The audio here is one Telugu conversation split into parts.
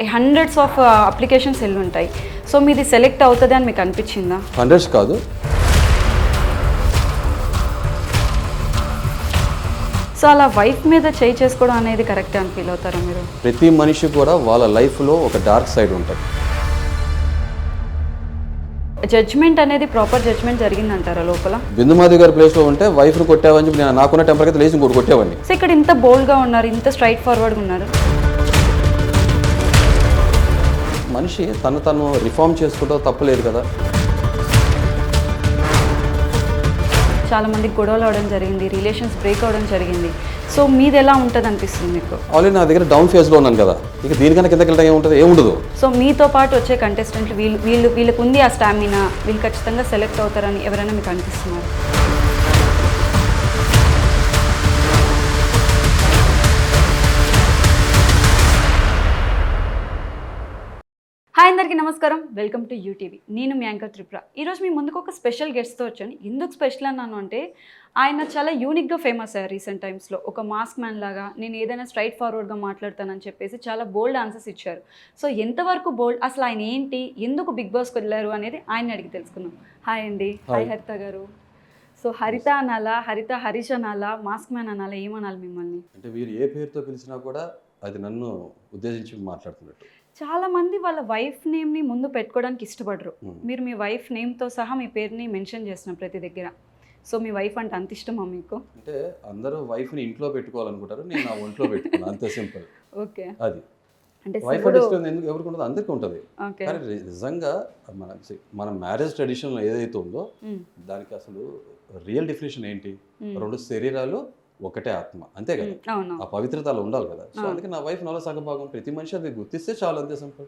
హండ్రెడ్స్ ఆఫ్ అప్లికేషన్స్ వెళ్ళి ఉంటాయి. సో మీది సెలెక్ట్ అవుతుంది అని మీకు అనిపించిందా? హండ్రెడ్స్ కాదు. సో అలా వైఫ్ మీద చేయి చేసుకోవడం అనేది కరెక్ట్ అని ఫీల్ అవుతారా మీరు? ప్రతి మనిషి కూడా వాళ్ళ లైఫ్లో ఒక డార్క్ సైడ్ ఉంటుంది. జడ్జ్మెంట్ అనేది ప్రాపర్ జడ్జ్మెంట్ జరిగిందంటారా లోపల? బిందుమాధవి గారి ప్లేస్లో ఉంటే వైఫ్ను కొట్టావని చెప్పి నేను నాకున్న టెంపర్ అయితే లేచి ఇంకోటి కొట్టేవాడిని. సో ఇక్కడ ఇంత బోల్డ్గా ఉన్నారు, ఇంత స్ట్రైట్ ఫార్వర్డ్గా ఉన్నారు. మనిషి తను రిఫార్మ్ చేసుకుంటూ తప్పలేదు కదా. చాలా మందికి గొడవలు అవడం జరిగింది, రిలేషన్స్ బ్రేక్ అవడం జరిగింది. సో మీది ఎలా ఉంటుంది అనిపిస్తుంది మీకు? ఆల్రెడీ నా దగ్గర డౌన్ ఫేజ్లో ఉన్నాను కదా, ఇక దీనికన్నా కిందకి వెళ్ళడం ఏముంటుంది? ఏముండదు. సో మీతో పాటు వచ్చే కంటెస్టెంట్లు వీళ్ళకు ఉంది ఆ స్టామినా, వీళ్ళు ఖచ్చితంగా సెలెక్ట్ అవుతారని ఎవరైనా మీకు అనిపిస్తున్నారు? హాయ్ అందరికీ నమస్కారం, వెల్కమ్ టు యూటీవీ. నేను మీ యాంకర్ త్రిపుర. ఈరోజు మీ ముందుకు ఒక స్పెషల్ గెస్ట్తో వచ్చాను. ఎందుకు స్పెషల్ అన్నాను అంటే ఆయన చాలా యూనిక్గా ఫేమస్ అయ్యారు రీసెంట్ టైమ్స్లో. ఒక మాస్క్ మ్యాన్ లాగా నేను ఏదైనా స్ట్రైట్ ఫార్వర్డ్గా మాట్లాడతానని చెప్పేసి చాలా బోల్డ్ ఆన్సర్స్ ఇచ్చారు. సో ఎంతవరకు బోల్డ్, అసలు ఆయన ఏంటి, ఎందుకు బిగ్ బాస్కి వెళ్ళారు అనేది ఆయన అడిగి తెలుసుకుందాం. హాయ్ అండి. హాయ్ హరిత గారు. సో హరిత అనాలా, హరీష్ అనాలా, మాస్క్ మ్యాన్ అనాలా, ఏమనాలి మిమ్మల్ని? అంటే వీరు ఏ పేరుతో పిలిచినా కూడా అది నన్ను ఉద్దేశించి మాట్లాడుతున్నట్టు. చాలా మంది వాళ్ళ వైఫ్ నేమ్ని ముందు పెట్టుకోవడానికి ఇష్టపడరు. మీరు మీ వైఫ్ నేమ్తో సహా మీ పేరుని మెన్షన్ చేస్తున్నారు ప్రతి దగ్గర. సో మీ వైఫ్ అంటే అంత ఇష్టమా మీకు? అంటే అందరూ వైఫ్ని ఇంట్లో పెట్టుకోవాలనుకుంటారు, నేను నా ఒంట్లో పెట్టుకున్నాను, అంతే సింపుల్. ఓకే. అది అంటే వైఫ్ అంటే ఇష్టం ఎందుకు ఎవరికి ఉండదు, అందరికీ ఉంటుంది. కానీ నిజంగా మన మ్యారేజ్ ట్రెడిషన్ ఏదైతే ఉందో దానికి అసలు రియల్ డెఫినేషన్ ఏంటి? రెండు శరీరాలు ఒకటే ఆత్మ, అంతే కదా. ఆ పవిత్రత అలా ఉండాలి కదా. సో అందుకే నా వైఫ్ నాలో సగభాగం. ప్రతి మనిషి అది గుర్తిస్తే చాలు, అంతే సింపుల్.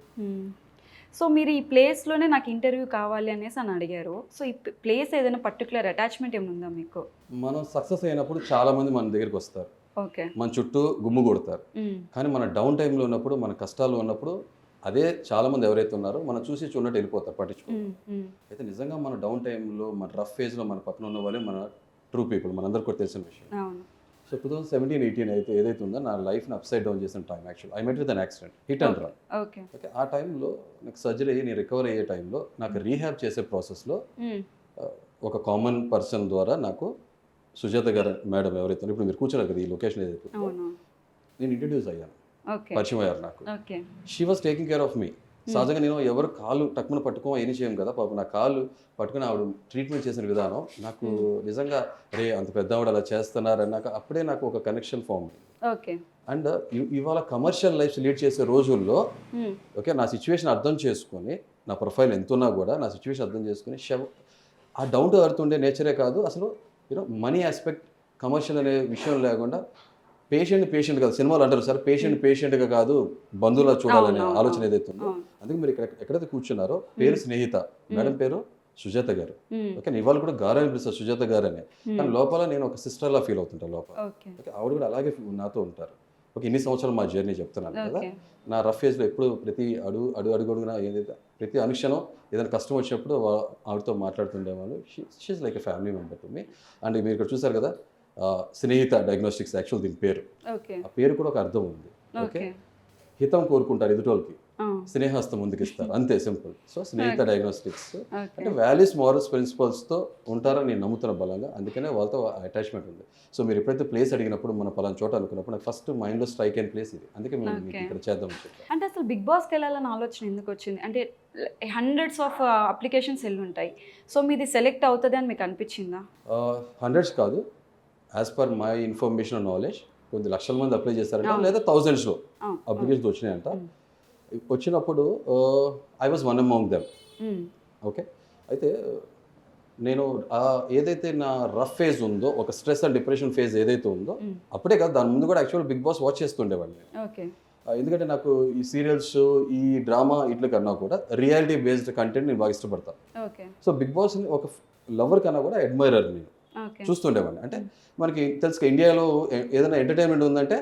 సో మీరు ఈ ప్లేస్లోనే నాకు ఇంటర్వ్యూ కావాలి అనేసి అని అడిగారు. సో ఈ ప్లేస్ ఏదైనా పర్టికులర్ అటాచ్మెంట్ ఏమైనా ఉందా మీకు? మనం సక్సెస్ అయినప్పుడు చాలా మంది మన దగ్గరికి వస్తారు, ఓకే, మన చుట్టూ గుమ్ము కొడతారు. కానీ మన డౌన్ టైంలో ఉన్నప్పుడు, మన కష్టాల్లో ఉన్నప్పుడు అదే చాలా మంది ఎవరైతే ఉన్నారో మనం చూసి చూడనట్టు వెళ్ళిపోతారు, పట్టించుకోరు. అయితే నిజంగా మన డౌన్ టైంలో, మన రఫ్ ఫేజ్లో మన పక్కన ఉన్న వాళ్ళే మన ట్రూ పీపుల్, మనందరికీ కూడా తెలిసిన విషయం. సో 2017-18 అయితే ఏదైతే ఉందో నా లైఫ్ని అప్సైడ్ డౌన్ చేసిన time. Actual I met with an accident, hit and run. Okay. ఆ టైంలో నాకు సర్జరీ అయ్యి నేను రికవర్ అయ్యే టైంలో నాకు రీహాబ్ చేసే ప్రాసెస్లో ఒక కామన్ పర్సన్ ద్వారా నాకు సుజాత గారు మేడం ఎవరైతే ఇప్పుడు మీరు కూర్చున్నారు కదా ఈ లొకేషన్ ఏదైతే, నేను ఇంట్రడ్యూస్ అయ్యాను, పరిచయం అయ్యారు నాకు. She was taking care of me. సహజంగా నేను ఎవరు కాలు టక్కున పట్టుకో ఏం చేయం కదా, పాప నా కాలు పట్టుకుని ఆవిడ ట్రీట్మెంట్ చేసిన విధానం నాకు నిజంగా రే అంత పెద్ద ఆవిడ అలా చేస్తున్నారని నాకు అప్పుడే నాకు ఒక కనెక్షన్ ఫామ్. అండ్ ఇవాళ కమర్షియల్ లైఫ్ లీడ్ చేసే రోజుల్లో ఓకే నా సిచ్యువేషన్ అర్థం చేసుకొని, నా ప్రొఫైల్ ఎంతున్నా కూడా నా సిచ్యువేషన్ అర్థం చేసుకుని ఆ డౌన్ టు ఎర్త్ ఉండే నేచరే కాదు, అసలు మనీ ఆస్పెక్ట్ కమర్షియల్ అనే విషయం లేకుండా పేషెంట్ కాదు, సినిమాలు అంటారు సార్ పేషెంట్గా కాదు బంధువులా చూడాలనే ఆలోచన ఏదైతే ఉందో, అందుకే మీరు ఎక్కడైతే కూర్చున్నారో పేరు స్నేహిత, మేడం పేరు సుజాత గారు. ఓకే, ఇవాళ కూడా గారు అని పిలుస్తారు, సుజాత గారు అని. కానీ లోపల నేను ఒక సిస్టర్లా ఫీల్ అవుతుంటాను లోపల. ఓకే, ఆవిడ కూడా అలాగే నాతో ఉంటారు. ఓకే, ఇన్ని సంవత్సరాలు మా జర్నీ చెప్తున్నాను కదా. నా రఫ్ ఫేజ్లో ఎప్పుడు ప్రతి అడుగున ఏదైతే ప్రతి అనుక్షణం ఏదైనా కష్టం వచ్చినప్పుడు ఆవిడతో మాట్లాడుతుండేవాళ్ళు. She is like a family member to me. And మీరు ఇక్కడ చూసారు కదా స్నేహిత డయాగ్నోస్టిక్స్, యాక్చువల్ దీని పేరు, ఆ పేరు కూడా ఒక అర్థం ఉంది. ఓకే, హితం కోరుకుంటారు ఎదుటోళ్ళకి, స్నేహస్తం ముందుకు ఇస్తారు, అంతే సింపుల్. సో స్నేహిత డయాగ్నోస్టిక్స్ అంటే వాల్యూస్, మోరల్స్, ప్రిన్సిపల్స్తో ఉంటారని నేను నమ్ముతున్న బలంగా, అందుకనే వాళ్ళతో అటాచ్మెంట్ ఉంది. సో మీరు ఎప్పుడైతే ప్లేస్ అడిగినప్పుడు మన పలానా చోట అనుకున్నప్పుడు నాకు ఫస్ట్ మైండ్లో స్ట్రైక్ అయిన ప్లేస్ ఇది, అందుకే మేము ఇక్కడ చేద్దామని చెప్పాను. అంటే అసలు బిగ్ బాస్కి వెళ్ళాలని ఆలోచన ఎందుకు వచ్చింది? అంటే హండ్రెడ్స్ ఆఫ్ అప్లికేషన్స్ వెళ్ళి ఉంటాయి. సో మీది సెలెక్ట్ అవుతుంది అని మీకు అనిపించిందా? హండ్రెడ్స్ కాదు, as per my information and knowledge కొన్ని లక్షల మంది అప్లై చేస్తారంట, లేదా థౌజండ్స్లో అప్లికేషన్స్ వచ్చినాయంట. వచ్చినప్పుడు I was one among them. Okay, అయితే నేను ఏదైతే నా రఫ్ ఫేజ్ ఉందో, ఒక స్ట్రెస్ అండ్ డిప్రెషన్ ఫేజ్ ఏదైతే ఉందో, అప్పుడే కాదు దాని ముందు కూడా యాక్చువల్ బిగ్ బాస్ వాచ్ చేస్తుండేవాడిని. ఎందుకంటే నాకు ఈ సీరియల్స్, ఈ డ్రామా ఇట్ల కన్నా కూడా రియాలిటీ బేస్డ్ కంటెంట్ నేను బాగా ఇష్టపడతాను. సో బిగ్ బాస్ని ఒక లవర్ కన్నా కూడా అడ్మైరర్ నేను చూస్తుండేవాడిని. అంటే మనకి తెలుసు ఇండియాలో ఏదైనా ఎంటర్టైన్మెంట్ ఉందంటే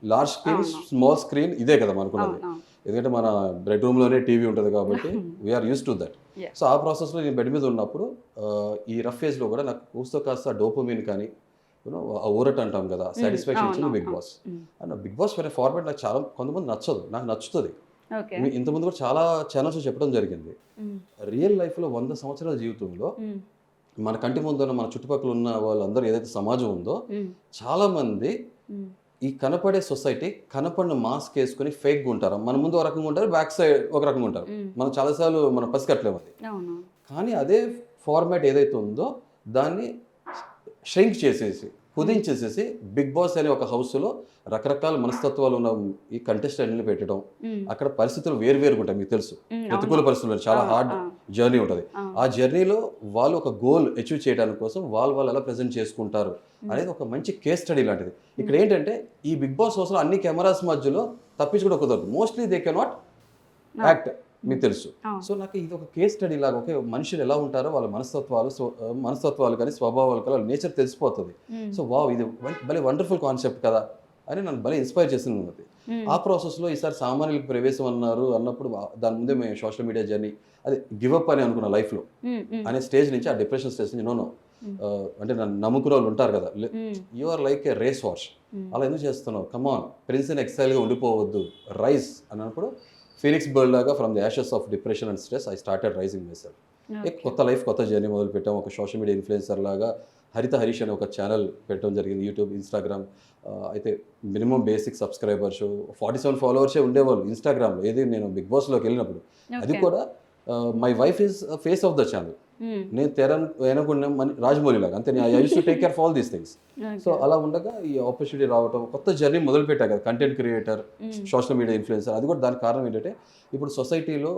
లార్జ్ స్క్రీన్, స్మాల్ స్క్రీన్, ఇదే కదా మనకున్నది. ఎందుకంటే మన బెడ్రూమ్లోనే టీవీ ఉంటుంది కాబట్టి we are use to that. So ఆ ప్రాసెస్లో నేను బెడ్ మీద ఉన్నప్పుడు ఈ రఫ్ ఫేజ్లో కూడా నాకు కూస్తో కాస్త డోపమిన్ కానీ ఆ ఊరట్ అంటాం కదా, సాటిస్ఫాక్షన్ ఇచ్చింది Bigg Boss. And Bigg Boss వేరే ఫార్మాట్ నాకు చాలా కొంతమంది నచ్చదు, నాకు నచ్చుతుంది. ఓకే. ఇంతకుముందు కూడా చాలా ఛానల్స్ చెప్పడం జరిగింది. రియల్ లైఫ్లో 100 సంవత్సరాల జీవితంలో మన కంటి ముందున్న మన చుట్టుపక్కల ఉన్న వాళ్ళందరూ ఏదైతే సమాజం ఉందో చాలామంది ఈ కనపడే సొసైటీ కనపడిన మాస్క్ వేసుకొని ఫేక్గా ఉంటారు. మన ముందు ఒక రకంగా ఉంటారు, బ్యాక్ సైడ్ ఒక రకంగా ఉంటారు. మనం చాలాసార్లు మనం పసిగట్టలేము అది. కానీ అదే ఫార్మాట్ ఏదైతే ఉందో దాన్ని ష్రింక్ చేసేసి కుదించేసేసి బిగ్ బాస్ అనే ఒక హౌస్లో రకరకాల మనస్తత్వాలు ఉన్న ఈ కంటెస్టెంట్ని పెట్టడం, అక్కడ పరిస్థితులు వేరువేరుగా ఉంటాయి. మీకు తెలుసు, ప్రతికూల పరిస్థితులు, చాలా హార్డ్ జర్నీ ఉంటుంది. ఆ జర్నీలో వాళ్ళు ఒక గోల్ అచీవ్ చేయడానికి కోసం వాళ్ళు ఎలా ప్రజెంట్ చేసుకుంటారు అనేది ఒక మంచి కేస్ స్టడీ లాంటిది. ఇక్కడ ఏంటంటే ఈ బిగ్ బాస్ హౌస్లో అన్ని కెమెరాస్ మధ్యలో తప్పించుకోవడం కుదరదు. మోస్ట్లీ దే కెనాట్ యాక్ట్, మీకు తెలుసు. సో నాకు ఇది ఒక కేస్ స్టడీ లాగా, ఓకే మనుషులు ఎలా ఉంటారో వాళ్ళ మనస్తత్వాలు కానీ స్వభావాలు కానీ వాళ్ళ నేచర్ తెలిసిపోతుంది. సో వావ్, ఇది భలే వండర్ఫుల్ కాన్సెప్ట్ కదా అని నన్ను భలే ఇన్స్పైర్ చేసింది. ఆ ప్రాసెస్లో ఈసారి సామాన్యులకు ప్రవేశం అన్నప్పుడు దాని ముందే మేము సోషల్ మీడియా జర్నీ అది గివప్ అని అనుకున్న లైఫ్లో అనే స్టేజ్ నుంచి, ఆ డిప్రెషన్ స్టేజ్ నుంచి నో అంటే నన్ను నమ్ముకునే వాళ్ళు ఉంటారు కదా, you are like a race horse, అలా ఎందుకు చేస్తున్నావు, కమాన్ ప్రిన్స్ అండ్ ఎక్సైల్గా ఉండిపోవద్దు, రైస్ అన్నప్పుడు ఫీనిక్స్ బర్డ్ లాగా from the ashes of depression and stress I started rising myself. కొత్త లైఫ్, కొత్త జర్నీ మొదలు పెట్టాం. ఒక సోషల్ మీడియా ఇన్ఫ్లుయెన్సర్ లాగా హరిత హరీష్ అనే ఒక ఛానల్ పెట్టడం జరిగింది, యూట్యూబ్, ఇన్స్టాగ్రామ్. అయితే మినిమం బేసిక్ సబ్స్క్రైబర్స్ 47 ఫాలోవర్సే ఉండేవాళ్ళు ఇన్స్టాగ్రామ్లో. ఏది నేను బిగ్ బాస్లోకి వెళ్ళినప్పుడు అది కూడా my wife is face of the channel. నేను వెనకుండా రాజమౌళి లాగా అంతే, I use to take care of all these things. So అలా ఉండగా ఈ ఆపర్చునిటీ రావటం, కొత్త జర్నీ మొదలు పెట్టా కదా, content creator, social media influencer. అది కూడా దానికి కారణం ఏంటంటే ఇప్పుడు సొసైటీలో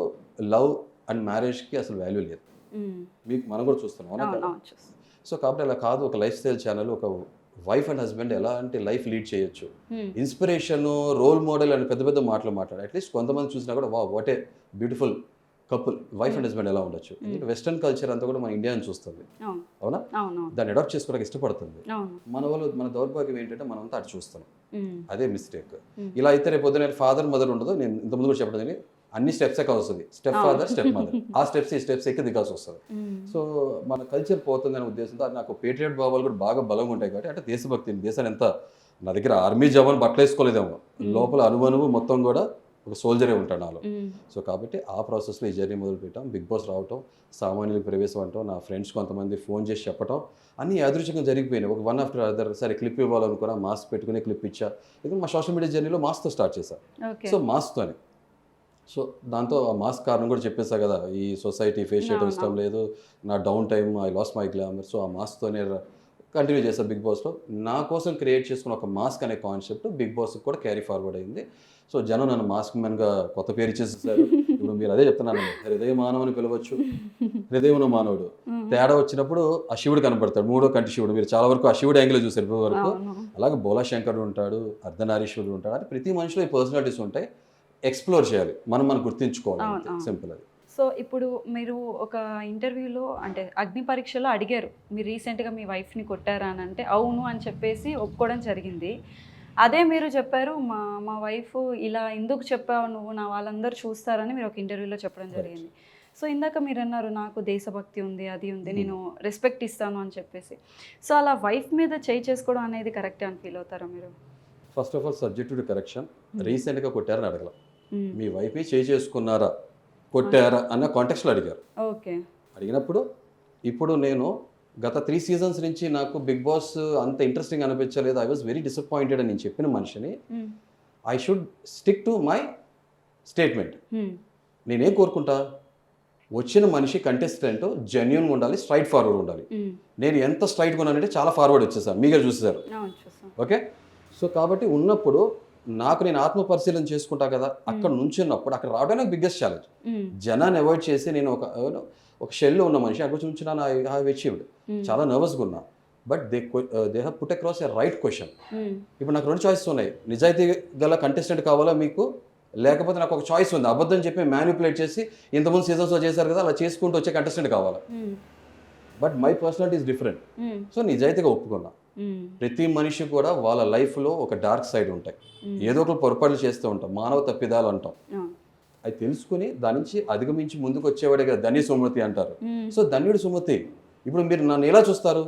లవ్ అండ్ మ్యారేజ్కి అసలు వాల్యూ లేదు, మీకు మనం కూడా చూస్తున్నాం. సో కాబట్టి అలా కాదు, ఒక లైఫ్ స్టైల్ ఛానల్, ఒక వైఫ్ అండ్ హస్బెండ్ ఎలాంటి లైఫ్ లీడ్ చేయొచ్చు, ఇన్స్పిరేషన్, రోల్ మోడల్ అని పెద్ద పెద్ద మాటలు మాట్లాడు. అట్లీస్ట్ కొంతమంది చూసినా కూడా what a beautiful couple, wife and husband ఎలా ఉండొచ్చు. వెస్టర్న్ కల్చర్ అంతా కూడా మన ఇండియాని చూస్తుంది, అవునా, దాన్ని అడాప్ట్ చేసుకోవడానికి ఇష్టపడుతుంది. మన వాళ్ళు, మన దౌర్భాగ్యం ఏంటంటే మనంతా అటు చూస్తాం, అదే మిస్టేక్. ఇలా అయితే రేపు పొద్దున ఫాదర్ మదర్ ఉండదు. నేను ఇంతకుముందు కూడా చెప్పడం జరిగింది, అన్ని స్టెప్స్ ఎక్క వస్తుంది, స్టెప్ ఫాదర్ స్టెప్ మదర్, ఆ స్టెప్స్ ఈ స్టెప్స్ ఎక్కి దిగాల్సి వస్తుంది. సో మన కల్చర్ పోతుంది అనే ఉద్దేశంతో నాకు పేట్రియట్ భావాలు కూడా బాగా బలంగా ఉంటాయి కాబట్టి, అంటే దేశభక్తి, దేశాన్ని ఎంత, నా దగ్గర ఆర్మీ జవాన్ బట్టలు వేసుకోలేదేమో, లోపల అనువనువు మొత్తం కూడా ఒక సోల్జరే ఉంటాడు నాలో. సో కాబట్టి ఆ ప్రాసెస్లో ఈ జర్నీ మొదలు పెట్టాం. బిగ్ బాస్ రావటం, సామాన్యులకు ప్రవేశం అంటాం, నా ఫ్రెండ్స్ కొంతమంది ఫోన్ చేసి చెప్పడం, అన్నీ యాదృచ్ఛికంగా జరిగిపోయినాయి. ఒక వన్ ఆఫ్టర్ అదర్. సరే క్లిప్ ఇవ్వాలనుకున్నా, మాస్క్ పెట్టుకుని క్లిప్ ఇచ్చా. ఇది మా సోషల్ మీడియా జర్నీలో మాస్క్తో స్టార్ట్ చేశాను. సో మాస్క్తోనే, సో దాంతో ఆ మాస్క్ కారణం కూడా చెప్పేసా కదా, ఈ సొసైటీ ఫేస్ చేయడం ఇష్టం లేదు, నా down time, I lost my glamour. So ఆ మాస్క్తోనే కంటిన్యూ చేశాను బిగ్ బాస్లో. నా కోసం క్రియేట్ చేసుకున్న ఒక మాస్క్ అనే కాన్సెప్ట్ బిగ్ బాస్కి కూడా క్యారీ ఫార్వర్డ్ అయింది. సో జనం నన్ను మాస్క్ మ్యాన్గా కొత్త పేరు ఇచ్చేసేసారు. ఇప్పుడు మీరు అదే చెప్తున్నాను, హృదయ మానవుని పిలవచ్చు, హృదయమున మానవుడు. తేడా వచ్చినప్పుడు ఆ శివుడు కనపడతాడు, మూడో కంటి శివుడు. మీరు చాలా వరకు ఆ శివుడు యాంగిల్ చూసారు ఇప్పటి వరకు. అలాగే బోలా శంకరుడు ఉంటాడు, అర్ధనారీశ్వరుడు ఉంటాడు. అంటే ప్రతి మనిషిలో ఈ పర్సనాలిటీస్ ఉంటాయి, ఎక్స్ప్లోర్ చేయాలి, మనం గుర్తించుకోవాలి, సింపుల్ అది. సో ఇప్పుడు మీరు ఒక ఇంటర్వ్యూలో, అంటే అగ్ని పరీక్షలో అడిగారు, మీరు రీసెంట్గా మీ వైఫ్ని కొట్టారా అని. అంటే అవును అని చెప్పేసి ఒప్పుకోవడం జరిగింది. అదే మీరు చెప్పారు, మా వైఫ్ ఇలా ఎందుకు చెప్పావు నువ్వు, నా వాళ్ళందరూ చూస్తారని మీరు ఒక ఇంటర్వ్యూలో చెప్పడం జరిగింది. సో ఇందాక మీరు అన్నారు, నాకు దేశభక్తి ఉంది, అది ఉంది, నేను రెస్పెక్ట్ ఇస్తాను అని చెప్పేసి. సో అలా వైఫ్ మీద చేయి చేసుకోవడం అనేది కరెక్టే అని ఫీల్ అవుతారా మీరు? First of all subject to correction. రీసెంట్గా కొట్టారని అడగల, మీ వైఫ్ చేయి చేసుకున్నారా, కొట్టారా అన్న కాంటెక్స్లో అడిగారు. ఓకే. అడిగినప్పుడు ఇప్పుడు నేను గత 3 సీజన్స్ నుంచి నాకు బిగ్ బాస్ అంత ఇంట్రెస్టింగ్ అనిపించలేదు, ఐ వాజ్ వెరీ డిసప్పాయింటెడ్ అని నేను చెప్పిన మనిషిని, I should stick to my statement. నేనేం కోరుకుంటా, వచ్చిన మనిషి కంటెస్టెంట్ జెన్యూన్గా ఉండాలి, స్ట్రైట్ ఫార్వర్డ్ ఉండాలి. నేను ఎంత స్ట్రైట్గా ఉన్నానంటే చాలా ఫార్వర్డ్ వచ్చేసాను, మీగా చూసేసారు. ఓకే. సో కాబట్టి ఉన్నప్పుడు నాకు నేను ఆత్మ పరిశీలన చేసుకుంటా కదా, అక్కడ నుంచి ఉన్నప్పుడు అక్కడ రావడానికి బిగ్గెస్ట్ ఛాలెంజ్. జనాన్ని అవాయిడ్ చేసి నేను ఒక షెల్లో ఉన్న మనిషి అక్కడ నుంచి ఐ హావ్ అచీవ్డ్. చాలా నర్వస్గా ఉన్నా, but they have put across a right question. ఇప్పుడు నాకు 2 చాయిసెస్ ఉన్నాయి, నిజాయితీ గల కంటెస్టెంట్ కావాలా మీకు, లేకపోతే నాకు ఒక చాయిస్ ఉంది, అబద్ధం చెప్పి మ్యానిపులేట్ చేసి ఇంతకుముందు సీజన్స్లో చేశారు కదా అలా చేసుకుంటూ వచ్చే కంటెస్టెంట్ కావాలా. But my personality is different. So నిజాయితీగా ఒప్పుకున్నా. ప్రతి మనిషి కూడా వాళ్ళ లైఫ్లో ఒక డార్క్ సైడ్ ఉంటాయి, ఏదో ఒక పొరపాట్లు చేస్తూ ఉంటాం, మానవ తప్పిదాలు అంటాం. అది తెలుసుకుని దాని నుంచి అధిగమించి ముందుకు వచ్చేవాడే కదా ధన్య సుమతి అంటారు. సో ధన్యుడు సుమతి. ఇప్పుడు మీరు నన్ను ఎలా చూస్తారు,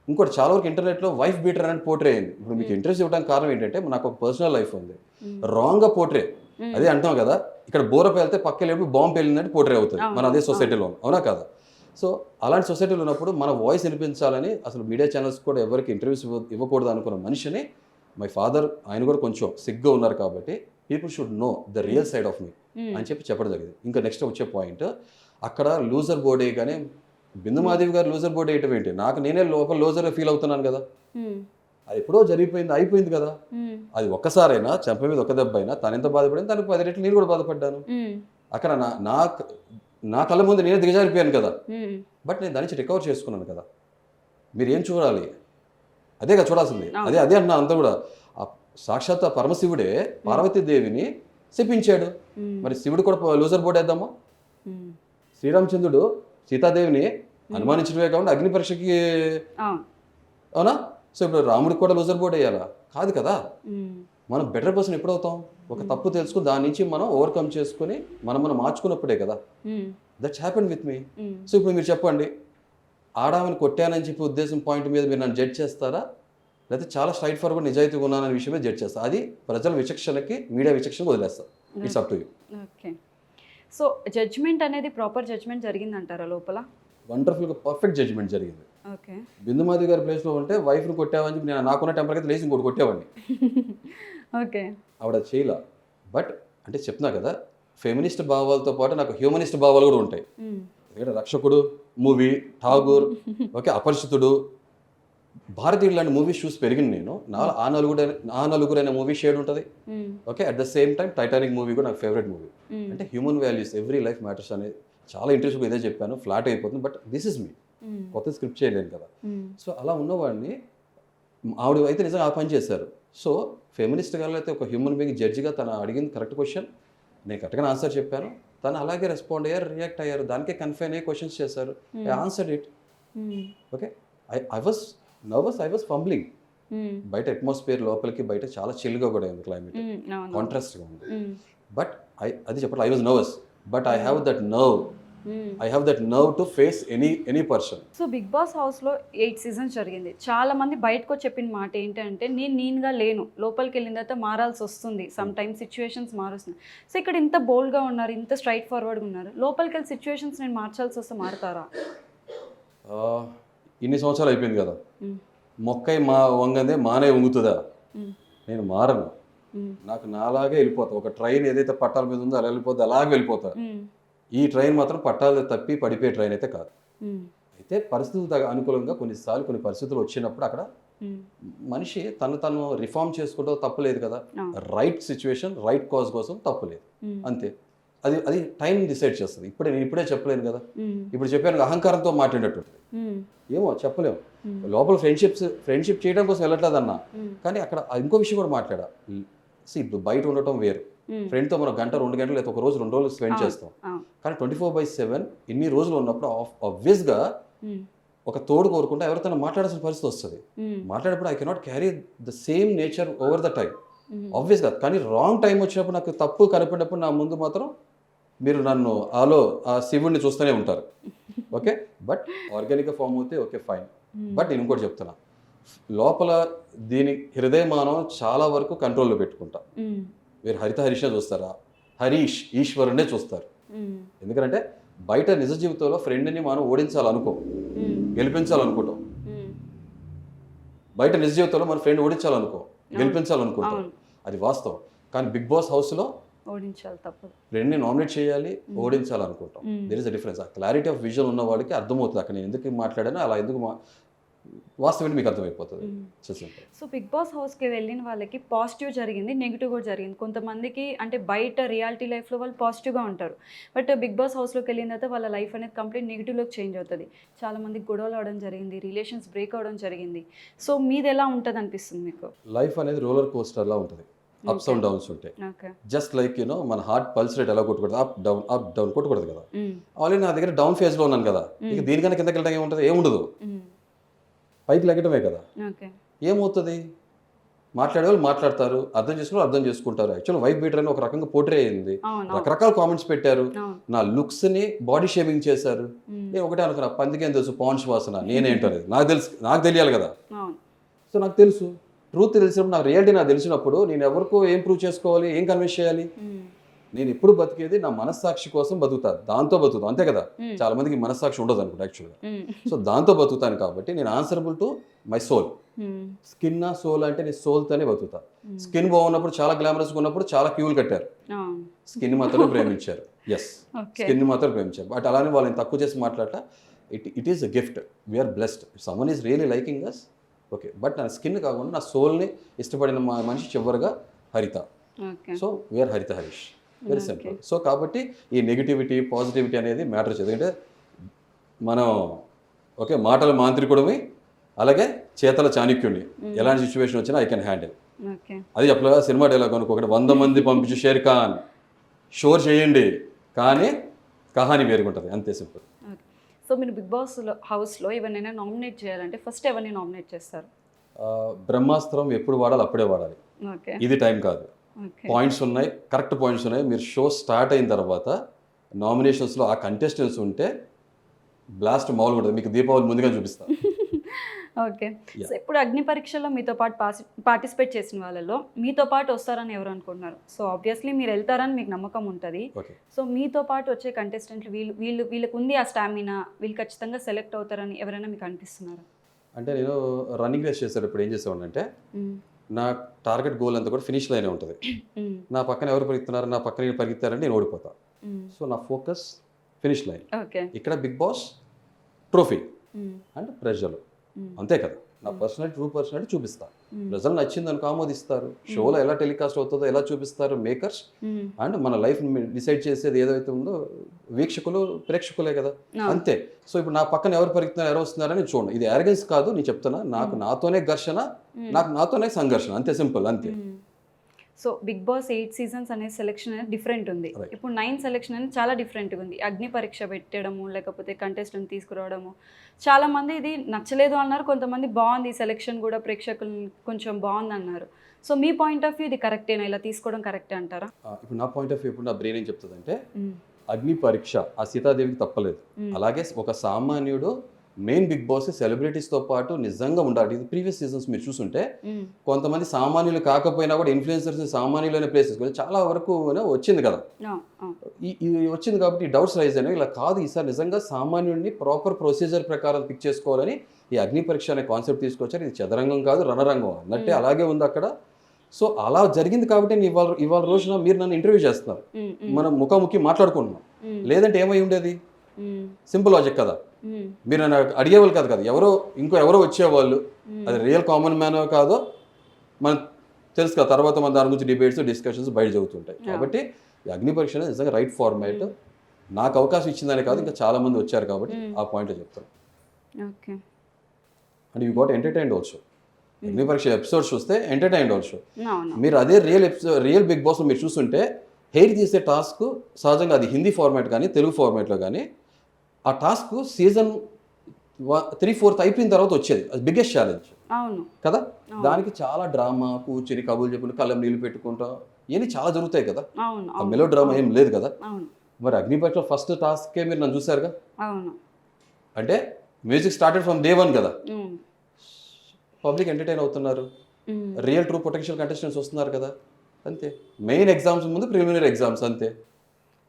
ఇంకోటి చాలా వరకు ఇంటర్నెట్లో వైఫ్ బీటర్ అని పోర్ట్రే అయింది. ఇప్పుడు మీకు ఇంట్రెస్ట్ ఇవ్వడానికి కారణం ఏంటంటే నాకు ఒక పర్సనల్ లైఫ్ ఉంది, రాంగ్గా పోర్ట్రే అదే అంటాం కదా, ఇక్కడ బోర పేలితే పక్క వెళ్ళినప్పుడు బాంబు పేలిందంటే పోట్రీ అవుతుంది అవును, మన అదే అవును. సొసైటీలో అవునా కదా. సో అలాంటి సొసైటీలో ఉన్నప్పుడు మన వాయిస్ వినిపించాలని అసలు మీడియా ఛానల్స్ కూడా ఎవరికి ఇంటర్వ్యూస్ ఇవ్వకూడదు అనుకున్న మనిషిని మై ఫాదర్ ఆయన కూడా కొంచెం సిగ్గా ఉన్నారు కాబట్టి people should know the real side of me అని చెప్పడం జరిగింది. ఇంకా నెక్స్ట్ వచ్చే పాయింట్, అక్కడ లూజర్ బోర్డ్ వేయగానే బిందు మాధవి గారు లూజర్ బోర్డ్ వేయటం ఏంటి, నాకు నేనే లోపల లూజర్గా ఫీల్ అవుతున్నాను కదా. అది ఎప్పుడో జరిగిపోయింది, అయిపోయింది కదా. అది ఒక్కసారైనా చెంప మీద ఒక దెబ్బ అయినా తను ఎంత బాధపడింది తనకు 10 రెట్లు నేను కూడా బాధపడ్డాను. అక్కడ నా కళ్ళ ముందు నేనే దిగజారిపోయాను కదా, బట్ నేను దాని నుంచి రికవర్ చేసుకున్నాను కదా. మీరు ఏం చూడాలి, అదే కదా చూడాల్సింది. అదే అన్నా అంతా కూడా సాక్షాత్ ఆ పరమశివుడే పార్వతీదేవిని శపించాడు. మరి శివుడు కూడా లూజర్ బోర్డు వేద్దామా? శ్రీరామచంద్రుడు సీతాదేవిని అనుమానించడమే కాకుండా అగ్ని పరీక్షకి, అవునా? సో ఇప్పుడు రాముడికి కూడా లూజర్ బోర్డు వేయాలా? కాదు కదా. మనం బెటర్ పర్సన్ ఎప్పుడవుతాం? ఒక తప్పు తెలుసుకుని దాని నుంచి మనం ఓవర్కమ్ చేసుకుని మనం మార్చుకున్నప్పుడే కదా. That's happen with me. So ఇప్పుడు మీరు చెప్పండి, ఆడామని కొట్టానని చెప్పి ఉద్దేశం పాయింట్ మీద మీరు నన్ను జడ్జ్ చేస్తారా, లేకపోతే చాలా స్ట్రైట్ ఫార్వర్డ్ నిజాయితీగా ఉన్నాననే విషయమే జడ్జ్ చేస్తారు? అది ప్రజల విచక్షణకి, మీడియా విచక్షణకి వదిలేస్తారు. It's up to you. Okay, so judgement అనేది ప్రాపర్ జడ్జ్మెంట్ జరిగిందంటారా లోపల? వండర్ఫుల్గా పర్ఫెక్ట్ జడ్జ్మెంట్ జరిగింది. ఓకే, బిందుమాధవి గారి ప్లేస్లో ఉంటే వైఫ్ని కొట్టావని చెప్పి నేను నాకున్న టెంపర్ అయితే లేచి ఇంకోటి కొట్టేవాడిని. ఓకే, ఆవిడ చేయలా. బట్ అంటే చెప్తున్నా కదా, ఫెమినిస్ట్ భావాలతో పాటు నాకు హ్యూమనిస్ట్ భావాలు కూడా ఉంటాయి. ఎందుకంటే రక్షకుడు మూవీ, ఠాగూర్, ఓకే, అపరిచితుడు, భారతీయుడు లాంటి మూవీస్ చూసి పెరిగింది నేను. ఆ నలుగురు అనే మూవీ షేడ్ ఉంటుంది. Okay, at the same time Titanic movie కూడా నాకు ఫేవరెట్ మూవీ. అంటే human values, every life matters అనేది చాలా ఇంట్రెస్ట్గా ఇదే చెప్పాను. ఫ్లాట్ అయిపోతుంది, బట్ దిస్ ఇస్ మీ. కొత్త స్క్రిప్ట్ చేయలేను కదా. సో అలా ఉన్నవాడిని ఆవిడ అయితే నిజంగా ఆ పని చేశారు. సో ఫెమినిస్ట్ గారు అయితే ఒక హ్యూమన్ బీయింగ్ జడ్జిగా తను అడిగింది కరెక్ట్ క్వశ్చన్, నేను కరెక్ట్గా ఆన్సర్ చెప్పాను. తను అలాగే రెస్పాండ్ అయ్యారు, రియాక్ట్ అయ్యారు, దానికే కన్ఫైన్ అయ్యి క్వశ్చన్స్ చేశారు. I answered it. Okay, I was nervous, I was fumbling. బయట అట్మాస్ఫియర్ లోపలికి బయట చాలా చిల్గా కూడా ఉంది, క్లైమేట్ కాంట్రాస్ట్గా ఉంది. బట్ అది చెప్పట్లేదు, I was nervous, but I have that nerve to face any person. So Bigg Boss హౌస్లో 8 సీజన్స్ జరిగింది. చాలా మంది బయటకు చెప్పిన మాట ఏంటంటే నేనుగా లేను, లోపలికి వెళ్ళిన తర్వాత మారాల్సి వస్తుంది, సమ్ టైమ్స్ సిచ్యువేషన్స్ మారుస్తుంది. సో ఇక్కడ ఇంత బోల్డ్గా ఉన్నారు, ఇంత స్ట్రైట్ ఫార్వర్డ్గా ఉన్నారు, లోపలికి వెళ్ళి సిచ్యువేషన్స్ నేను మార్చాల్సి వస్తే మారుతారా? ఇన్ని సంవత్సరాలు అయిపోయింది కదా, మొక్కై వంగందే మానే వంగుతుందా? నేను మారను. నాకు నాలాగే వెళ్ళిపోతా. ఒక ట్రైన్ ఏదైతే పట్టాల మీద ఉందో అలా వెళ్ళిపోతే అలాగే వెళ్ళిపోతా. ఈ ట్రైన్ మాత్రం పట్టాలు తప్పి పడిపోయే ట్రైన్ అయితే కాదు. అయితే పరిస్థితులు అనుకూలంగా కొన్నిసార్లు కొన్ని పరిస్థితులు వచ్చినప్పుడు అక్కడ మనిషి తను రిఫార్మ్ చేసుకుంటూ తప్పులేదు కదా. రైట్ సిచ్యువేషన్, రైట్ కాజ్ కోసం తప్పులేదు, అంతే. అది టైం డిసైడ్ చేస్తుంది. నేను ఇప్పుడే చెప్పలేను కదా. ఇప్పుడు చెప్పాను అహంకారంతో మాట్లాడేటట్టు ఏమో చెప్పలేము. లోపల ఫ్రెండ్షిప్ చేయడం కోసం వెళ్ళట్లేదన్నా, కానీ అక్కడ ఇంకో విషయం కూడా మాట్లాడా. ఇప్పుడు బయట ఉండటం వేరు, ఫ్రెండ్తో మనం గంట 2 గంటలు లేదా ఒక రోజు 2 రోజులు స్పెండ్ చేస్తాం. కానీ 24/7 ఇన్ని రోజులు ఉన్నప్పుడు ఆబ్వియస్గా ఒక తోడు కోరుకుంటే ఎవరితో మాట్లాడాల్సిన పరిస్థితి వస్తుంది. మాట్లాడేప్పుడు I cannot carry the same nature over the time, ఆబ్వియస్గా. కానీ రాంగ్ టైం వచ్చినప్పుడు, నాకు తప్పు కనిపినప్పుడు నా ముందు మాత్రం మీరు నన్ను ఆ శివుడిని చూస్తూనే ఉంటారు. ఓకే, బట్ ఆర్గానిక్గా ఫామ్ అవుతే ఓకే ఫైన్. బట్ నేను ఇంకోటి చెప్తున్నా, లోపల దీని హృదయమానం చాలా వరకు కంట్రోల్లో పెట్టుకుంటా. మీరు హరిష్నే చూస్తారా? హరీష్ ఈశ్వరునే చూస్తారు. ఎందుకంటే బయట నిజ జీవితంలో ఫ్రెండ్ని మనం ఓడించాలనుకో, గెలిపించాలనుకుంటాం. బయట నిజ జీవితంలో మన ఫ్రెండ్ ఓడించాలనుకో, గెలిపించాలనుకుంటాం, అది వాస్తవం. కానీ బిగ్ బాస్ హౌస్లో ఓడించాలి తప్పదు, ఫ్రెండ్ని నామినేట్ చేయాలి, ఓడించాలనుకుంటాం. There is a difference. ఆ క్లారిటీ ఆఫ్ విజన్ ఉన్న వాడికి అర్థమవుతుంది అక్కడ నేను ఎందుకు మాట్లాడాను, అలా ఎందుకు వాస్తవం మీకు అర్థమైపోతుంది. సో బిగ్ బాస్ హౌస్కి వెళ్ళిన వాళ్ళకి పాజిటివ్ జరిగింది, నెగిటివ్ కూడా జరిగింది. కొంతమందికి అంటే బయట రియాలిటీ లైఫ్లో వాళ్ళు పాజిటివ్గా ఉంటారు, బట్ బిగ్ బాస్ హౌస్లోకి వెళ్ళిన తర్వాత వాళ్ళ లైఫ్ అనేది కంప్లీట్ నెగిటివ్లోకి చేంజ్ అవుతుంది. చాలామందికి గొడవలు అవడం జరిగింది, రిలేషన్స్ బ్రేక్ అవడం జరిగింది. సో మీది ఎలా ఉంటుంది అనిపిస్తుంది మీకు? లైఫ్ అనేది రోలర్ కోస్టర్లా ఉంటుంది, అప్స్ అండ్ డౌన్స్ ఉంటాయి. జస్ట్ లైక్ మన హార్ట్ పల్స్ రేట్ ఎలా కొట్టుకూడదు, అప్ డౌన్ కొట్టకూడదు కదా. ఆల్రెడీ నా దగ్గర డౌన్ ఫేజ్లో ఉన్నాను కదా, ఇక దీనికన్నా కిందకి వెళ్ళడం ఏముంటుంది? ఏముండదు, పైకి లెగ్గటమే కదా. ఏమవుతుంది? మాట్లాడేవాళ్ళు మాట్లాడతారు, అర్థం చేసుకుని అర్థం చేసుకుంటారు. యాక్చువల్ వైఫ్ బీటర్ అని ఒక రకంగా పోర్ట్రే అయింది, రకరకాల కామెంట్స్ పెట్టారు, నా లుక్స్ని బాడీ షేమింగ్ చేశారు. నేను ఒకటే అనుకున్నా, పందికేం తెలుసు పాన్స్ వాసన, నేనేంటో నాకు తెలియాలి కదా. సో నాకు తెలుసు, ట్రూత్ తెలిసినప్పుడు, నాకు రియాలిటీ నాకు తెలిసినప్పుడు నేను ఎవరికో ఏం ప్రూవ్ చేసుకోవాలి, ఏం కన్విన్స్ చేయాలి? నేను ఎప్పుడు బతికేది నా మనస్సాక్షి కోసం బతుకుతా, దాంతో బతుకుతాను, అంతే కదా. చాలా మందికి మనస్సాక్షి ఉండదు అనుకుంటా యాక్చువల్గా. సో దాంతో బతుకుతాను కాబట్టి నేను answerable to my soul. Skin నా సోల్ అంటే నేను సోల్తోనే బతుకుతా. స్కిన్ బాగున్నప్పుడు చాలా గ్లామరస్గా ఉన్నప్పుడు చాలా క్యూలు కట్టారు, స్కిన్ మాత్రమే ప్రేమించారు. ఎస్, స్కిన్ మాత్రం ప్రేమించారు. బట్ అలానే వాళ్ళని తక్కువ చేసి మాట్లాడట. It is a gift, we are blessed. Someone is really liking us, okay. But నా స్కిన్ కాకుండా నా సోల్ని ఇష్టపడిన మనిషి చివరిగా హరిత. సో వీఆర్ హరిత హరీష్, వెరీ సింపుల్. సో కాబట్టి ఈ నెగిటివిటీ పాజిటివిటీ అనేది మ్యాటర్ చేయదు. ఎందుకంటే మనం ఓకే మాటల మాంత్రికుడివి, అలాగే చేతల చాణక్యుడిని. ఎలాంటి సిచ్యువేషన్ వచ్చినా ఐ కెన్ హ్యాండిల్. అది చెప్పలేదా సినిమా డైలాగ్ అనుకోకండి, 100 మంది పంపించి షేర్ ఖాన్ షోర్ చేయండి, కానీ కహాని వేరుగుంటుంది, అంతే సింపుల్. సో మీరు బిగ్ బాస్ హౌస్లో ఎవరినైనా నామినేట్ చేయాలంటే ఫస్ట్ ఎవరిని నామినేట్ చేస్తారు? బ్రహ్మాస్త్రం ఎప్పుడు వాడాలి అప్పుడే వాడాలి, ఇది టైం కాదు. పాయింట్స్ ఉన్నాయి, కరెక్ట్ పాయింట్స్ ఉన్నాయి. మీరు షో స్టార్ట్ అయిన తర్వాత నామినేషన్స్లో ఆ కంటెస్టెంట్స్ ఉంటే బ్లాస్ట్ మామూలుగా ఉంటుంది. మీకు దీపావళి ముందుగా చూపిస్తాను. ఓకే. సో ఇప్పుడు అగ్ని పరీక్షలో మీతో పాటు పార్టిసిపేట్ చేసిన వాళ్ళలో మీతో పాటు వస్తారని ఎవరు అనుకుంటున్నారు? సో ఆబ్వియస్లీ మీరు వెళ్తారని మీకు నమ్మకం ఉంటుంది. సో మీతో పాటు వచ్చే కంటెస్టెంట్లు వీళ్ళకు ఉంది ఆ స్టామినా, వీళ్ళు ఖచ్చితంగా సెలెక్ట్ అవుతారని ఎవరైనా మీకు అనిపిస్తున్నారా? అంటే నేను రన్నింగ్ రేస్ చేసేటప్పుడు ఏం చేసేవాడిని అంటే, నా టార్గెట్ గోల్ అంతా కూడా ఫినిష్ లైనే ఉంటుంది. నా పక్కన ఎవరు పరిగెత్తున్నారు, నా పక్కన పరిగెత్తారంటే నేను ఓడిపోతా. సో నా ఫోకస్ ఫినిష్ లైన్. ఇక్కడ బిగ్ బాస్ ట్రోఫీ అండ్ ప్రెజర్లు, అంతే కదా. నా పర్సనాలిటీ ట్రూ పర్సనాలిటీ చూపిస్తా. ప్రజలు నచ్చింది అనుకో ఆమోదిస్తారు. షోలో ఎలా టెలికాస్ట్ అవుతుందో ఎలా చూపిస్తారు మేకర్స్, అండ్ మన లైఫ్ డిసైడ్ చేసేది ఏదైతే ఉందో వీక్షకులు ప్రేక్షకులే కదా, అంతే. సో ఇప్పుడు నా పక్కన ఎవరు పరిగెత్తున్నారు ఎవరు వస్తున్నారని చూడండి. ఇది అరగెన్స్ కాదు, నేను చెప్తున్నా. నాతోనే ఘర్షణ, నాతోనే సంఘర్షణ, అంతే సింపుల్, అంతే. సో బిగ్ బాస్ 8 సీజన్స్ అనే సెలెక్షన్ అనేది డిఫరెంట్ ఉంది. ఇప్పుడు 9 సెలెక్షన్ అనేది చాలా డిఫరెంట్గా ఉంది. అగ్ని పరీక్ష పెట్టడము, లేకపోతే కంటెస్టెంట్ తీసుకురావడము, చాలామంది ఇది నచ్చలేదు అన్నారు, కొంతమంది బాగుంది సెలెక్షన్ కూడా ప్రేక్షకులు కొంచెం బాగుంది అన్నారు. So me point of view ఇది కరెక్టేనా, ఇలా తీసుకోవడం కరెక్టే అంటారా? ఇప్పుడు నా పాయింట్ ఆఫ్ వ్యూ ఇప్పుడు నా బ్రెయిన్ ఏం చెప్తుందంటే, అగ్ని పరీక్ష ఆ సీతాదేవికి తప్పలేదు. అలాగే ఒక సామాన్యుడు మెయిన్ బిగ్ బాస్ సెలబ్రిటీస్తో పాటు నిజంగా ఉండాలి. ఇది ప్రీవియస్ సీజన్స్ మీరు చూసుంటే కొంతమంది సామాన్యులు కాకపోయినా కూడా ఇన్ఫ్లుయెన్సర్స్ సామాన్యులైన ప్లేసెస్ చాలా వరకు వచ్చింది కదా. ఇది వచ్చింది కాబట్టి డౌట్స్ రైజ్ అయినా ఇలా కాదు, ఈసారి నిజంగా సామాన్యుడిని ప్రాపర్ ప్రొసీజర్ ప్రకారం పిక్ చేసుకోవాలని ఈ అగ్ని పరీక్ష అనే కాన్సెప్ట్ తీసుకొచ్చారు. ఇది చదరంగం కాదు, రణరంగం అన్నట్టే అలాగే ఉంది అక్కడ. సో అలా జరిగింది కాబట్టి నేను ఇవాళ రోజున మీరు నన్ను ఇంటర్వ్యూ చేస్తున్నారు, మనం ముఖాముఖి మాట్లాడుకుంటున్నాం. లేదంటే ఏమై ఉండేది? సింపుల్ లాజిక్ కదా. మీరు నన్ను అడిగేవాళ్ళు కాదు కదా, ఎవరో వచ్చేవాళ్ళు. అది రియల్ కామన్ మ్యాన్ కాదో మనం తెలుసు కదా. తర్వాత మన దాని గురించి డిబేట్స్ డిస్కషన్స్ బయట జరుగుతుంటాయి. కాబట్టి అగ్ని పరీక్ష అనేది నిజంగా రైట్ ఫార్మాట్. నాకు అవకాశం ఇచ్చిందనే కాదు, ఇంకా చాలా మంది వచ్చారు కాబట్టి ఆ పాయింట్ చెప్తాను. And you got entertained also. అగ్ని పరీక్ష ఎపిసోడ్స్ చూస్తే ఎంటర్టైన్డ్ ఆల్సో. మీరు అదే రియల్ బిగ్ బాస్ మీరు చూస్తుంటే హెయిర్ తీసే టాస్క్ సహజంగా అది హిందీ ఫార్మాట్ కానీ తెలుగు ఫార్మాట్లో కానీ ఆ టాస్క్ సీజన్ 3-4 అయిపోయిన తర్వాత వచ్చేది. అది బిగ్గెస్ట్ ఛాలెంజ్ కదా. దానికి చాలా డ్రామా, కూర్చుని కబుర్లు చెప్పుకుంటూ కళ్ళం నీళ్ళు పెట్టుకుంటా ఇవన్నీ చాలా జరుగుతాయి కదా. ఆ మెలో డ్రామా ఏం లేదు కదా. మరి అగ్నిపరీక్ష ఫస్ట్ టాస్కే మీరు నన్ను చూసారుగా. అంటే మ్యూజిక్ స్టార్టెడ్ ఫ్రమ్ డే 1 కదా. పబ్లిక్ ఎంటర్టైన్ అవుతున్నారు, రియల్ ట్రూ పొటెన్షియల్ కంటెస్టెంట్స్ వస్తున్నారు కదా, అంతే. మెయిన్ ఎగ్జామ్స్ ముందు ప్రిలిమినరీ ఎగ్జామ్స్, అంతే.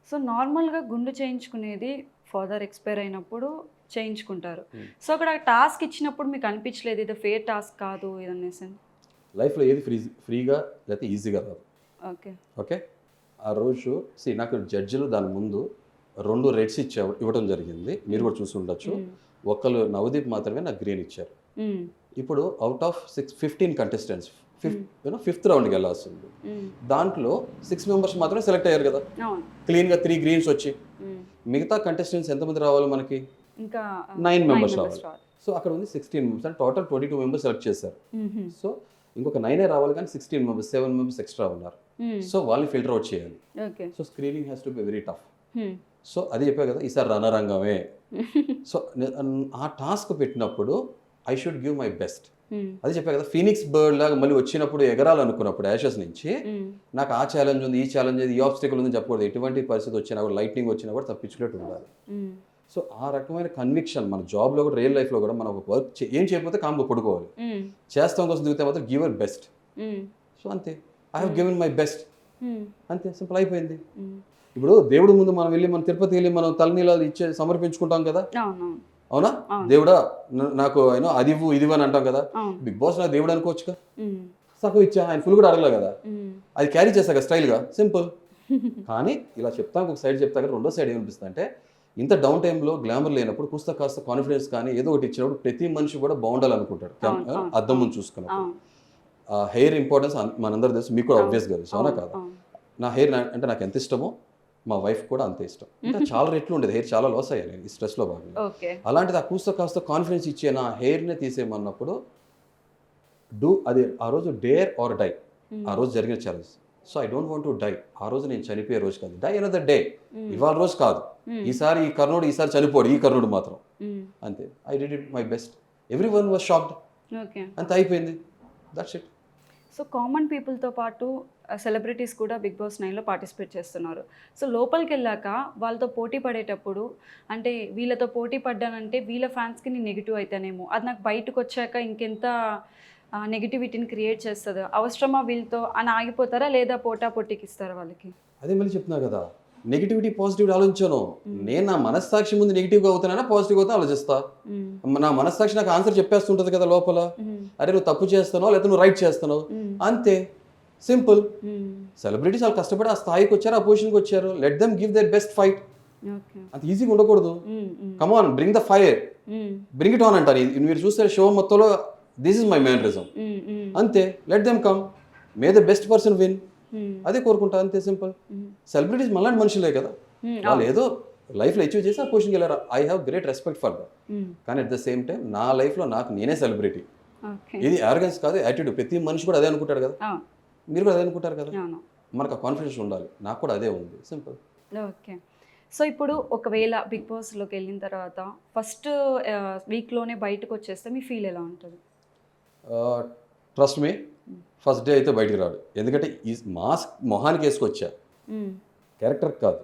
సో నార్మల్గా గుండు చేయించుకునేది ఫర్దర్ ఎక్స్పైర్ అయినప్పుడు చేయించుకుంటారు. సో అక్కడ టాస్క్ ఇచ్చినప్పుడు మీకు అనిపించలేదు ఇది ఫేర్ టాస్క్ కాదు ఇదనేసి? లైఫ్లో ఏది ఫ్రీగా లేకపోతే ఈజీగా రాదు. ఓకే. ఆ రోజు నాకు జడ్జిలు దాని ముందు 2 రెడ్స్ ఇవ్వడం జరిగింది, మీరు కూడా చూసి ఉండొచ్చు. ఒకళ్ళు నవదీప్ మాత్రమే నాకు గ్రీన్ ఇచ్చారు. ఇప్పుడు అవుట్ ఆఫ్ 15 కంటెస్టెంట్స్ 5th రౌండ్కి వెళ్ళాల్సింది. దాంట్లో 6 మెంబర్స్ మాత్రమే సెలెక్ట్ అయ్యారు కదా, క్లీన్గా 3 గ్రీన్స్ వచ్చి. మిగతా కంటెస్టెంట్స్ ఎంతమంది రావాలి మనకి? ఇంకా 9 మెంబర్స్ రావాలి. సో అక్కడ ఉంది 16 మెంబర్స్, అంటే టోటల్ 22 మెంబర్స్ సెలెక్ట్ చేశారు. సో ఇంకొక 9 రావాలి, కానీ 16 మెంబర్స్ 7 మెంబర్స్ ఎక్స్ట్రా ఉన్నారు. సో వాళ్ళని ఫిల్టర్ అవుట్ చేయాలి. So screening has to be very tough. So అది చెప్పా కదా, ఈసారి రణరంగమే. సో ఆ టాస్క్ పెట్టినప్పుడు I should give my best. అది చెప్పా కదా, ఫీనిక్స్ బర్డ్ లాగా మళ్ళీ వచ్చినప్పుడు ఎగరాలనుకున్నప్పుడు యాషెస్ నుంచి నాకు ఆ ఛాలెంజ్ ఉంది, ఈ ఛాలెంజ్ ఉంది, ఈ ఆబ్స్టికల్ ఉందని చెప్పకూడదు. ఎటువంటి పరిస్థితి వచ్చినా కూడా, లైట్నింగ్ వచ్చినా కూడా తప్పించుకునేట్టు ఉండాలి. సో ఆ రకమైన కన్విక్షన్ మన జాబ్లో కూడా రియల్ లైఫ్లో కూడా మనం ఒక వర్క్ ఏం చేయకపోతే కామ్గా పడుకోవాలి. చేస్తాం కోసం దిగితే మాత్రం గివ్ యర్ బెస్ట్. సో అంతే, I have given my best. అంతే, సింపుల్ అయిపోయింది. ఇప్పుడు దేవుడి ముందు మనం వెళ్ళి మన తిరుపతి వెళ్ళి మనం తలనీలాలు ఇచ్చే సమర్పించుకుంటాం కదా, అవునా? దేవుడా నాకు అయినా అది ఇవ్వు ఇది అని అంటాం కదా. బిగ్ బాస్ నాకు దేవుడు అనుకోవచ్చుగా, సగం ఇచ్చా, ఆయన ఫుల్ కూడా అడగలే కదా, అది క్యారీ చేశాక స్టైల్గా సింపుల్. కానీ ఇలా చెప్తాను, ఒక సైడ్ చెప్తా కదా, రెండో సైడ్ ఏమనిపిస్తుంది అంటే ఇంత డౌన్ టైంలో గ్లామర్ లేనప్పుడు కాస్త కాన్ఫిడెన్స్ కానీ ఏదో ఒకటి ఇచ్చినప్పుడు ప్రతి మనిషి కూడా బాగుండాలనుకుంటాడు. అద్దం ముందు చూసుకున్నప్పుడు హెయిర్ ఇంపార్టెన్స్ మనందరూ తెలుసు, మీకు కూడా ఆబ్వియస్గా తెలుసు, అవునా కాదా? నా హెయిర్ అంటే నాకు ఎంత ఇష్టమో మా వైఫ్ కూడా అంతే ఇష్టం. ఇంకా చాలా రెట్లు ఉండేది, హెయిర్ చాలా లాస్ అయ్యాను నేను ఈ స్ట్రెస్లో భాగంగా. అలాంటిది ఆ కాస్త కాన్ఫిడెన్స్ ఇచ్చే నా హెయిర్నే తీసేయమన్నప్పుడు అది ఆ రోజు డేర్ ఆర్ డై, ఆ రోజు జరిగిన challenge. So I don't want to die. ఆ రోజు నేను చనిపోయే రోజు కాదు, డై అనదర్ డే, ఇవాళ రోజు కాదు. ఈసారి ఈ కర్ణుడు ఈసారి చనిపోడు, ఈ కర్ణుడు మాత్రం అంతే. I did it my best, every one was shocked, అంతే అయిపోయింది, దట్స్ ఇట్. సో కామన్ పీపుల్తో పాటు సెలబ్రిటీస్ కూడా బిగ్ బాస్ 9లో పార్టిసిపేట్ చేస్తున్నారు. సో లోపలికి వెళ్ళాక వాళ్ళతో పోటీ పడేటప్పుడు అంటే వీళ్ళతో పోటీ పడ్డానంటే వీళ్ళ ఫ్యాన్స్కి నేను నెగిటివ్ అయితేనేమో, అది నాకు బయటకు వచ్చాక ఇంకెంత నెగిటివిటీని క్రియేట్ చేస్తుందో, అవసరమా వీళ్ళతో అని ఆగిపోతారా లేదా పోటీకి ఇస్తారా వాళ్ళకి? అదే మళ్ళీ చెప్తున్నా కదా, నెగిటివిటీ పాజిటివిటీ ఆలోచించాను. నేను నా మనస్సాక్షి ముందు నెగిటివ్గా అవుతానా పాజిటివ్గా అవుతా ఆలోచిస్తా. నా మనస్సాక్షి నాకు ఆన్సర్ చెప్పేస్తుంటది కదా లోపల, అరే నువ్వు తప్పు చేస్తున్నావు లేదా నువ్వు రైట్ చేస్తున్నావు, అంతే సింపుల్. సెలబ్రిటీస్ వాళ్ళు కష్టపడి ఆ స్థాయికి వచ్చారు, ఆ పొజిషన్కి వచ్చారు, let them give their best fight. అంత ఈజీగా ఉండకూడదు. Come on, bring the fire, bring it on అంటారు. మీరు చూస్తే షో మొత్తంలో దిస్ ఇస్ మై మేనరిజం, అంతే. Let them come, may the best person win, అదే కోరుకుంటా, అంతే సింపుల్. సెలబ్రిటీస్ మళ్ళాంటి మనుషులే కదా, వాళ్ళు ఏదో లైఫ్లో అచీవ్ చేసి ఆ పొజిషన్కి వెళ్ళారు. I have great respect for that. కానీ అట్ ద సేమ్ టైం నా లైఫ్లో నాకు నేనే సెలబ్రిటీ, ఇది యారగెన్స్ కాదు, యాటిట్యూడ్. ప్రతి మనిషి కూడా అదే అనుకుంటాడు కదా, మీరు కూడా అదే అనుకుంటారు కదా, మనకు ఆ కాన్ఫిడెన్స్ ఉండాలి. నాకు కూడా అదే ఉంది, సింపుల్. ఓకే. సో ఇప్పుడు ఒకవేళ బిగ్ బాస్లోకి వెళ్ళిన తర్వాత ఫస్ట్ వీక్లోనే బయటకు వచ్చేస్తే మీ ఫీల్ ఎలా ఉంటుంది? ట్రస్ట్ మీ, ఫస్ట్ డే అయితే బయటికి రాడు. ఎందుకంటే ఈ మాస్క్ మొహానికి వేసుకొచ్చా, క్యారెక్టర్ కాదు.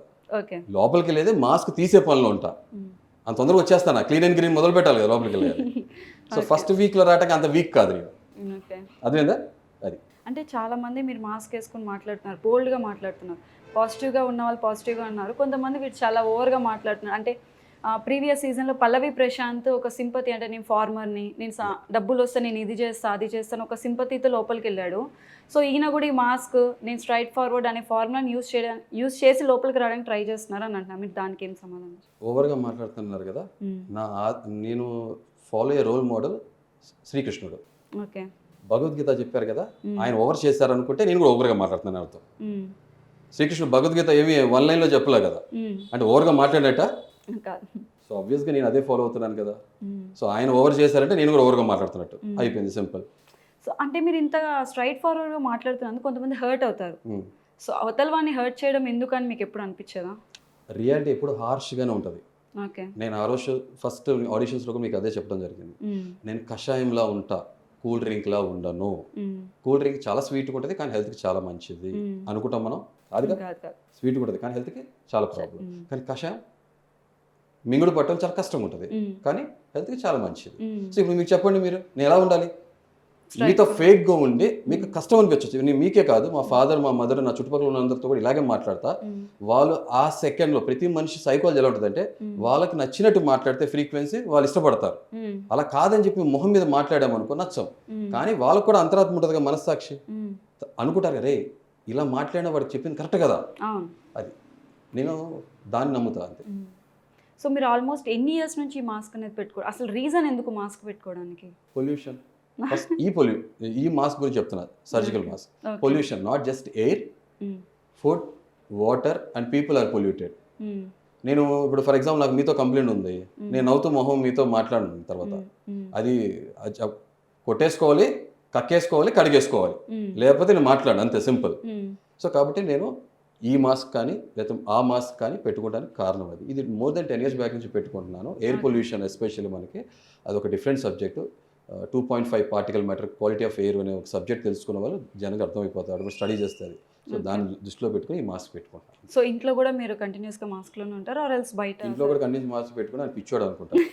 లోపలికి వెళ్ళేది మాస్క్ తీసే పనిలో ఉంటా. అంత తొందరగా వచ్చేస్తాను, క్లీన్ అండ్ గ్రీన్ మొదలు పెట్టాలి కదా లోపలికి వెళ్ళాలి. సో ఫస్ట్ వీక్లో రావటానికి అంత వీక్ కాదు నేను, అదేందా అది. అంటే చాలామంది మీరు మాస్క్ వేసుకుని మాట్లాడుతున్నారు, బోల్డ్గా మాట్లాడుతున్నారు, పాజిటివ్గా ఉన్న వాళ్ళు పాజిటివ్గా ఉన్నారు, కొంతమంది వీళ్ళు చాలా ఓవర్గా మాట్లాడుతున్నారు. అంటే ప్రీవియస్ సీజన్లో పల్లవి ప్రశాంత్ ఒక సింపతి, అంటే నేను ఫార్మర్ని, నేను డబ్బులు వస్తే నేను ఇది చేస్తా అది చేస్తాను, ఒక సింపతితో లోపలికి వెళ్ళాడు. సో ఈయన కూడా ఈ మాస్క్, నేను స్ట్రైట్ ఫార్వర్డ్ అనే ఫార్ములాని యూజ్ చేసి లోపలికి రావడానికి ట్రై చేస్తున్నారు అని అంటున్నారు. మీరు దానికి ఏం సమాధానం? ఓవర్గా మాట్లాడుతున్నారు కదా, నేను ఫాలో అయ్యే రోల్ మోడల్ శ్రీకృష్ణుడు. ఓకే, భగవద్గీత చెప్పారు కదా, ఆయన ఓవర్ చేశారనుకుంటే నేను కూడా ఓవర్గా మాట్లాడుతున్నాను అర్థం. శ్రీకృష్ణుడు భగవద్గీత ఏమి వన్ లైన్లో చెప్పలే కదా, అంటే ఓవర్గా మాట్లాడేట. సో ఆబ్వియస్గా నేను అదే ఫాలో అవుతున్నాను కదా. సో ఆయన ఓవర్ చేశారంటే నేను కూడా ఓవర్గా మాట్లాడుతున్నట్టు అయిపోయింది, సింపుల్. సో అంటే మీరు ఇంత స్ట్రైట్ ఫార్వర్డ్గా మాట్లాడుతున్నందుకు కొంతమంది హర్ట్ అవుతారు. సో అవతల వాడిని హర్ట్ చేయడం ఎందుకని మీకు ఎప్పుడు అనిపించదా? రియాలిటీ ఎప్పుడు హార్ష్గానే ఉంటుంది. ఓకే, నేను ఆ రోజు ఫస్ట్ ఆడిషన్స్లో మీకు అదే చెప్పడం జరిగింది. నేను కషాయంలా ఉంటా, కూల్ డ్రింక్లా ఉండను. కూల్ డ్రింక్ చాలా స్వీట్గా ఉంటుంది కానీ హెల్త్కి చాలా మంచిది అనుకుంటాం మనం, అది స్వీట్గా ఉంటుంది కానీ హెల్త్కి చాలా ప్రాబ్లం. కానీ కషాయం మింగుడు పట్టడం చాలా కష్టంగా ఉంటుంది కానీ హెల్త్కి చాలా మంచిది. సో ఇప్పుడు మీకు చెప్పండి, మీరు నేను ఎలా ఉండాలి? మీతో ఫేక్గా ఉండి మీకు కష్టం అనిపించచ్చు. నేను మీకే కాదు, మా ఫాదర్, మా మదర్, నా చుట్టుపక్కల ఉన్న అందరితో కూడా ఇలాగే మాట్లాడతా. వాళ్ళు ఆ సెకండ్లో ప్రతి మనిషి సైకాలజీ ఎలా ఉంటుంది అంటే వాళ్ళకి నచ్చినట్టు మాట్లాడితే ఫ్రీక్వెన్సీ వాళ్ళు ఇష్టపడతారు. అలా కాదని చెప్పి మొహం మీద మాట్లాడామనుకో నచ్చం. కానీ వాళ్ళకు కూడా అంతరాత్మ ఉంటుంది కదా, మనస్సాక్షి, అనుకుంటారు రే ఇలా మాట్లాడిన వాడికి చెప్పింది కరెక్ట్ కదా, అది నేను దాన్ని నమ్ముతా, అంతే. సో మీరు ఆల్మోస్ట్ ఎన్ని ఇయర్స్ నుంచి ఈ మాస్క్ అనేది పెట్టుకోవడం, అసలు రీజన్ ఎందుకు మాస్క్ పెట్టుకోవడానికి? పొల్యూషన్. ఫస్ట్ ఈ మాస్క్ గురించి చెప్తున్నా, surgical mask. Pollution, not just air, food, water and people are polluted. నేను ఇప్పుడు ఫర్ ఎగ్జాంపుల్ నాకు మీతో కంప్లైంట్ ఉంది, నేను నవ్వుతూ మొహం మీతో మాట్లాడిన తర్వాత అది కొట్టేసుకోవాలి, కక్కేసుకోవాలి, కడిగేసుకోవాలి, లేకపోతే నేను మాట్లాడు, అంతే సింపుల్. సో కాబట్టి నేను ఈ మాస్క్ కానీ లేకపోతే ఆ మాస్క్ కానీ పెట్టుకోవడానికి కారణం అది. ఇది మోర్ దెన్ 10 years బ్యాక్ నుంచి పెట్టుకుంటున్నాను. ఎయిర్ పొల్యూషన్ ఎస్పెషల్లీ మనకి అదొక different subject. 2.5 particle matter, quality of air అనే ఒక సబ్జెక్ట్ తెలుసుకున్న వాళ్ళు జనంగా అర్థమైపోతారు, స్టడీ చేస్తుంది. సో దాన్ని దృష్టిలో పెట్టుకుని ఈ మాస్క్ పెట్టుకుంటాను. సో ఇంట్లో కూడా మీరు కంటిన్యూస్గా మాస్క్లోనే ఉంటారు ఆర్ ఎల్స్ బయట? ఇంట్లో కూడా కంటిన్యూస్ మాస్క్ పెట్టుకుని అని పిచ్చోడు అనుకుంటాను.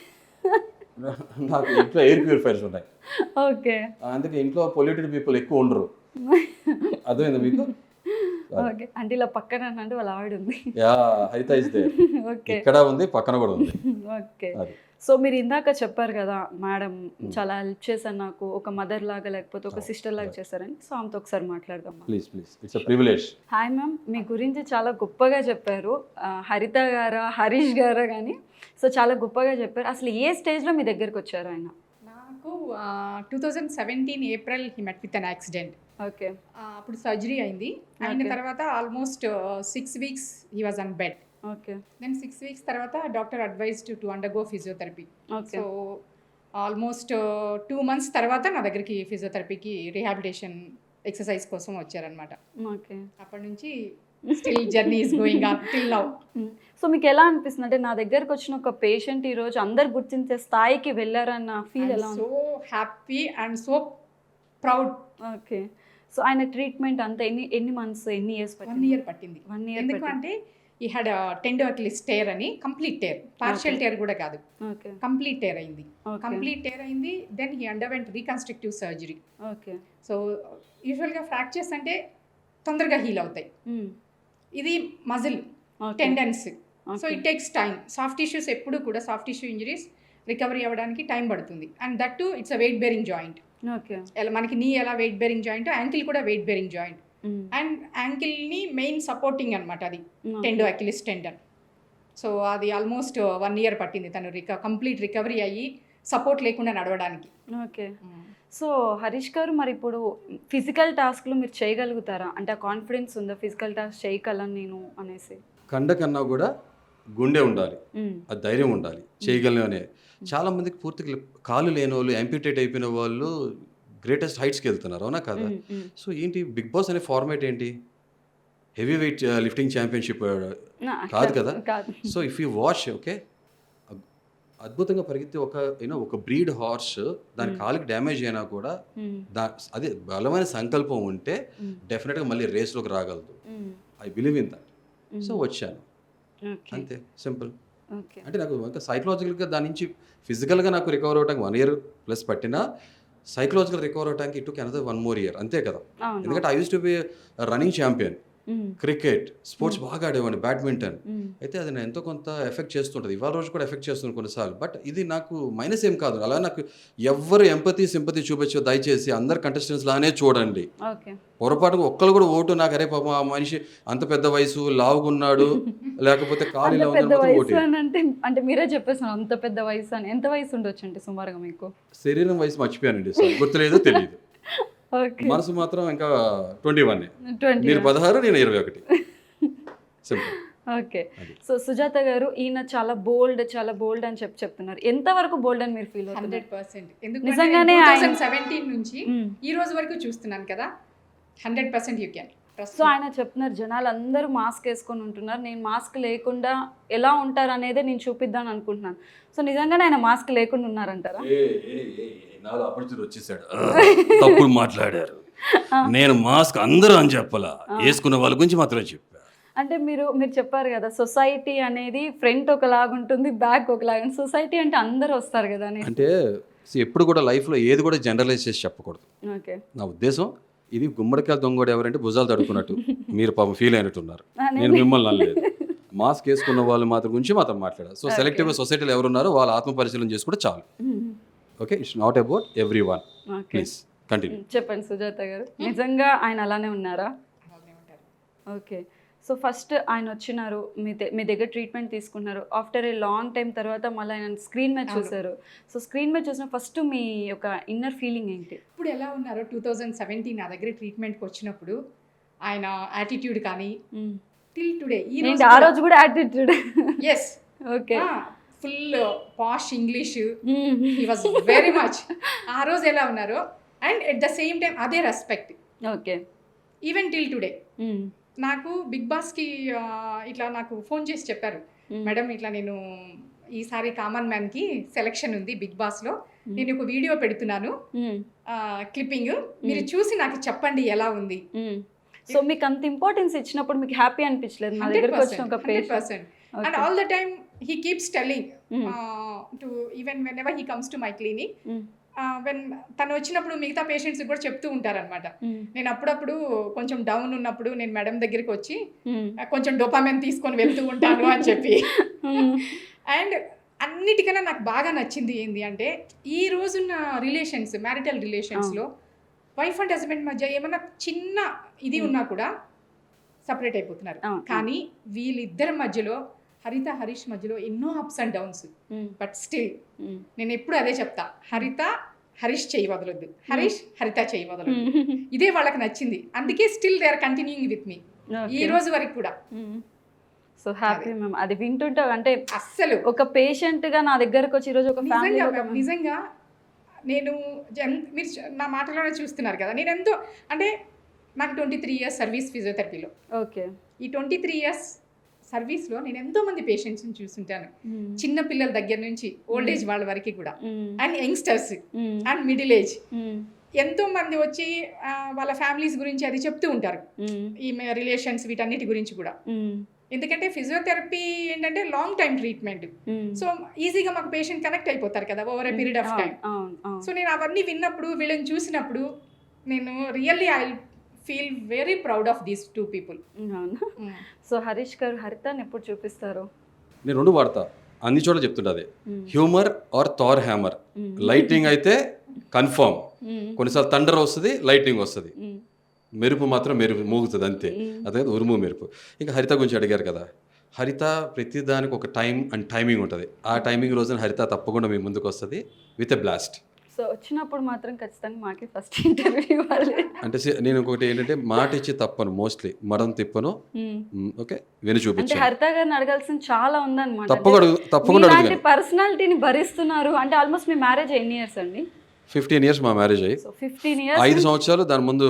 నాకు ఇంట్లో ఎయిర్ ప్యూరిఫైర్స్ ఉన్నాయి. ఓకే, అందుకే ఇంట్లో పొల్యూటెడ్ పీపుల్ ఎక్కువ ఉండరు, అర్థమైందా మీకు? ఓకే, అంటే ఇలా పక్కన అంటే వాళ్ళ ఆవిడ ఉంది. యా హరిత ఇస్ దే. ఓకే ఇక్కడ ఉంది, పక్కన కూడా ఉంది. ఓకే. అది సో మీరు ఇందాక చెప్పారు కదా, మేడం చాలా హెల్ప్ చేశారు నాకు, ఒక మదర్ లాగా లేకపోతే ఒక సిస్టర్ లాగా చేశారని. సో ఆమెతో ఒకసారి మాట్లాడదాం. Please it's a privilege. Hi ma'am, మీ గురించి చాలా గొప్పగా చెప్పారు. హరిత గారా హరీష్ గారా కానీ సో చాలా గొప్పగా చెప్పారు. అసలు ఏ స్టేజ్లో మీ దగ్గరికి వచ్చారు ఆయన? నాకు 2017 April he met with an accident. Okay అప్పుడు సర్జరీ అయింది. అయిన తర్వాత almost 6 weeks he was on bed. Okay then 6 weeks తర్వాత doctor advised to undergo physiotherapy. Okay so almost 2 months తర్వాత నా దగ్గరికి ఫిజియోథెరపీకి రీహాబిలిటేషన్ ఎక్సర్సైజ్ కోసం వచ్చారనమాట. ఓకే. అప్పటి నుంచి still journey is going on till now. So మీకు ఎలా అనిపిస్తుంది అంటే నా దగ్గరకు వచ్చిన ఒక పేషెంట్ ఈరోజు అందరు గుర్తించే స్థాయికి వెళ్ళారన్న ఫీల్ ఎలా ఉంది? So happy and so proud. Okay. So ఆయన ట్రీట్మెంట్ అంతా ఎన్ని మంత్స్ ఎన్ని ఇయర్స్ 1 year పట్టింది. 1 year ఎందుకంటే he had tendo Achilles tear అని, కంప్లీట్ టేర్, పార్షియల్ టేర్ కూడా కాదు, ఓకే కంప్లీట్ టేర్ అయింది. ఓకే కంప్లీట్ టేర్ అయింది. Then he underwent reconstructive surgery. Okay. So యూజువల్గా ఫ్రాక్చర్స్ అంటే తొందరగా హీల్ అవుతాయి. ఇది muscle tendons. So it takes time. Soft tissues ఎప్పుడు కూడా సాఫ్ట్ టిష్యూ ఇంజరీస్ రికవరీ అవ్వడానికి టైం పడుతుంది. And that too it's a weight bearing joint. Okay. ఎలా మనకి నీ ఎలా వెయిట్ బేరింగ్ జాయింట్, యాంకిల్ కూడా వెయిట్ బేరింగ్ జాయింట్. అండ్ యాంకిల్ని మెయిన్ సపోర్టింగ్ అనమాట అది టెండో అక్లిస్ టెండన్. సో అది ఆల్మోస్ట్ 1 year పట్టింది తను కంప్లీట్ రికవరీ అయ్యి సపోర్ట్ లేకుండా నడవడానికి. ఓకే. సో హరీష్ గారు, మరి ఇప్పుడు ఫిజికల్ టాస్క్లు మీరు చేయగలుగుతారా? అంటే ఆ కాన్ఫిడెన్స్ ఉందా ఫిజికల్ టాస్క్ చేయగలను నేను అనేసి? కండ కన్నా కూడా గుండె ఉండాలి, ఆ ధైర్యం ఉండాలి, చేయగలను అనే. చాలా మందికి పూర్తిగా కాళ్ళు లేని వాళ్ళు, యాంప్యూటేట్ అయిపోయిన వాళ్ళు గ్రేటెస్ట్ హైట్స్కి వెళ్తున్నారు, అవునా కదా? సో ఏంటి బిగ్ బాస్ అనే ఫార్మేట్ ఏంటి? హెవీ వెయిట్ లిఫ్టింగ్ ఛాంపియన్షిప్ కాదు కదా. కాదు. So if you watch, okay, అద్భుతంగా పరిగెత్తి ఒక బ్రీడ్ హార్స్ దాని కాలికి డ్యామేజ్ అయినా కూడా అదే బలమైన సంకల్పం ఉంటే డెఫినెట్గా మళ్ళీ రేస్లోకి రాగలదు. I believe in that. So వచ్చాను అంతే, సింపుల్. అంటే నాకు ఇంకా సైకలాజికల్గా దాని నుంచి ఫిజికల్గా నాకు రికవర్ అవడానికి 1 year ప్లస్ పట్టినా సైకలాజికల్ రికవర్ అవడానికి ఇటు అనదర్ 1 more year, అంతే కదా. ఎందుకంటే I use to be running champion, cricket sports బాగా ఆడేవాడిని, బ్యాడ్మింటన్. అయితే అది నేను ఎంతో కొంత ఎఫెక్ట్ చేస్తుంటుంది, ఇవాళ రోజు కూడా ఎఫెక్ట్ చేస్తుంది కొన్నిసార్లు. బట్ ఇది నాకు మైనస్ ఏం కాదు. అలా నాకు ఎవ్వరు ఎంపతి సింపతి చూపించో, దయచేసి అందరు కంటెస్టెంట్స్ లానే చూడండి. పొరపాటుగా ఒక్కరు కూడా ఓటు నాకు అరే పాపం ఆ మనిషి అంత పెద్ద వయసు లావుగున్నాడు లేకపోతే ఖాళీలో ఓటు అంటే మీరే చెప్పేస్తున్నారు అంత పెద్ద వయసు అని. ఎంత వయసు ఉండొచ్చు అంటే సుమారుగా మీకు? శరీరం వయసు మర్చిపోయానండి, గుర్తులేదో తెలియదు. మనసు మాత్రం ఇంకా 21. మీరు 16, నేను 21. సింపుల్. ఓకే. సో సుజాత గారు, ఈయన చాలా బోల్డ్ అని చెప్తున్నారు. ఎంతవరకు బోల్డ్ అని మీరు ఫీల్ అవుతున్నారు? 100%. ఎందుకంటే నిజంగానే 2017 నుంచి ఈ రోజు వరకు చూస్తున్నాను కదా, 100% యూ క్యాన్. సో ఆయన చెప్తున్నారు జనాలు అందరూ మాస్క్ వేసుకొని ఉంటున్నారు, నేను మాస్క్ లేకుండా ఎలా ఉంటారు అనేదే నేను చూపిద్దాం అనుకుంటున్నాను. సో నిజంగానే ఆయన మాస్క్ లేకుండా ఉన్నారంటారా? నాలో అపరిచితుడు వచ్చేసాడు, తప్పుడు మాట్లాడారు. నేను మాస్క్ అందరూ అని చెప్పాలా, వేసుకున్న వాళ్ళ గురించి మాత్రమే చెప్పా. అంటే మీరు చెప్పారు కదా, సొసైటీ అనేది ఫ్రంట్ ఒకలాగా ఉంటుంది, బ్యాక్ ఒకలాగా. సొసైటీ అంటే అందరూ వస్తారు కదా అని. అంటే ఎప్పుడు కూడా లైఫ్లో ఏది కూడా జనరలైజ్ చేసి చెప్పకూడదు. ఓకే. నా ఉద్దేశం ఇది. గుమ్మడికాయలు దొంగోడు ఎవరంటే భుజాలు తడుకున్నట్టు మీరు పాపం ఫీల్ అయినట్టున్నారు. నేను మిమ్మల్ని అనలేదు. మాస్క్ వేసుకున్న వాళ్ళు మాత్రం గురించి మాత్రం మాట్లాడారు. సో సెలెక్టివ్గా సొసైటీలో ఎవరున్నారో వాళ్ళ ఆత్మ పరిశీలన చేసుకుంటే చాలు. Okay, it's not about every one. Please continue. చెప్పండి సుజాత గారు, నిజంగా ఆయన అలానే ఉన్నారా? ఓకే. సో ఫస్ట్ ఆయన వచ్చినారు, మీ దగ్గర ట్రీట్మెంట్ తీసుకున్నారు. ఆఫ్టర్ ఏ లాంగ్ టైం తర్వాత మళ్ళీ ఆయన స్క్రీన్ మీద చూసారు. సో స్క్రీన్ మీద చూసిన ఫస్ట్ మీ యొక్క ఇన్నర్ ఫీలింగ్ ఏంటి? ఇప్పుడు ఎలా ఉన్నారో 2017 నా దగ్గర ట్రీట్మెంట్కి వచ్చినప్పుడు ఆయన యాటిట్యూడ్ కానీ టిల్ టుడే, ఆ రోజు కూడా attitude. Yes. Okay. Full posh English, he was very much. ఆ రోజు ఎలా ఉన్నారో and at the same time అదే respect. Okay. Even till today. నాకు బిగ్ బాస్కి ఇట్లా నాకు ఫోన్ చేసి చెప్పారు, మేడం ఇట్లా నేను ఈసారి కామన్ మ్యాన్కి సెలెక్షన్ ఉంది బిగ్ బాస్లో, నేను ఒక వీడియో పెడుతున్నాను క్లిప్పింగ్, మీరు చూసి నాకు చెప్పండి ఎలా ఉంది. సో మీకు అంత ఇంపార్టెన్స్ ఇచ్చినప్పుడు మీకు హ్యాపీ అనిపించలేదు? నా దగ్గరకు వచ్చిన ఒక patient. And all the time he keeps telling to even whenever he comes to my clinic, when తను వచ్చినప్పుడు మిగతా పేషెంట్స్ కూడా చెప్తూ ఉంటారనమాట. నేను అప్పుడప్పుడు కొంచెం డౌన్ ఉన్నప్పుడు నేను మేడం దగ్గరికి వచ్చి కొంచెం డోపామైన్ తీసుకొని వెళ్తూ ఉంటాను అని చెప్పి. అండ్ అన్నిటికన్నా నాకు బాగా నచ్చింది ఏంటి అంటే, ఈ రోజున్న రిలేషన్స్, మ్యారిటల్ రిలేషన్స్లో వైఫ్ అండ్ హస్బెండ్ మధ్య ఏమన్నా చిన్న ఇది ఉన్నా కూడా సపరేట్ అయిపోతున్నారు. కానీ వీళ్ళిద్దరి మధ్యలో, హరిత హరీష్ మధ్యలో ఎన్నో ups and downs, but still నేను ఎప్పుడు అదే చెప్తా, హరిత హరీష్ చేయి వదలొద్దు, హరీష్ హరిత చేయి వదలొద్దు. ఇదే వాళ్ళకి నచ్చింది, అందుకే still they are continuing with me ఈ రోజు వరకు కూడా. So happy ma'am. అది వింటుంటా అంటే అస్సలు ఒక పేషెంట్ గా నా దగ్గరకు వచ్చి ఈరోజు ఒక నిజంగా నేను మీరు నా మాటలోనే చూస్తున్నారు కదా, నేను ఎంతో అంటే నాకు 23 years సర్వీస్ ఫిజియోథెరపీలో. ఓకే. ఈ 23 years సర్వీస్లో నేను ఎంతో మంది పేషెంట్స్ని చూస్తుంటాను, చిన్న పిల్లల దగ్గర నుంచి ఓల్డ్ ఏజ్ వాళ్ళ వరకు కూడా, and youngsters and middle age. ఎంతో మంది వచ్చి వాళ్ళ ఫ్యామిలీస్ గురించి అది చెప్తూ ఉంటారు, ఈ రిలేషన్స్ వీటన్నిటి గురించి కూడా. ఎందుకంటే ఫిజియోథెరపీ ఏంటంటే లాంగ్ టైం ట్రీట్మెంట్, సో ఈజీగా మాకు పేషెంట్ కనెక్ట్ అయిపోతారు కదా over a period of time. So నేను అవన్నీ విన్నప్పుడు, వీళ్ళని చూసినప్పుడు నేను really I feel very proud of these 2 people. So Harish garu హరితని ఎప్పుడు చూపిస్తారు? నేను 2 వాడతా, అన్ని చోట్ల చెప్తుంటది. Humour or Thor hammer. Lighting అయితే కన్ఫర్మ్, కొన్నిసార్లు థండర్ వస్తుంది, లైటింగ్ వస్తుంది, మెరుపు మాత్రం మెరుపు మోగుతుంది అంతే, అదే ఉరుము మెరుపు. ఇంకా హరిత గురించి అడిగారు కదా, హరిత ప్రతిదానికి ఒక టైం అండ్ టైమింగ్ ఉంటుంది. ఆ టైమింగ్ రోజున హరిత తప్పకుండా మీ ముందుకు వస్తుంది విత్ ఎ బ్లాస్ట్. సో వచ్చినప్పుడు మాత్రం ఖచ్చితంగా మాకే ఫస్ట్ ఇంటర్వ్యూ ఇవ్వాలి. అంటే నేను ఒకటి ఏంటంటే, మాట ఇచ్చి తప్పను, మోస్ట్లీ మడం తిప్పను. ఓకే, విని చూపించు. హరిత గారిని అడగాల్సిన చాలా ఉందన్నమాట. తప్పకుండా ఇలాంటి పర్సనాలిటీని భరిస్తున్నారు అంటే ఆల్మోస్ట్ మీ మ్యారేజ్ ఎన్ని ఇయర్స్ అండి? 15 years మా మ్యారేజ్ అయ్యి. 15 years. 5 సంవత్సరాలు దాని ముందు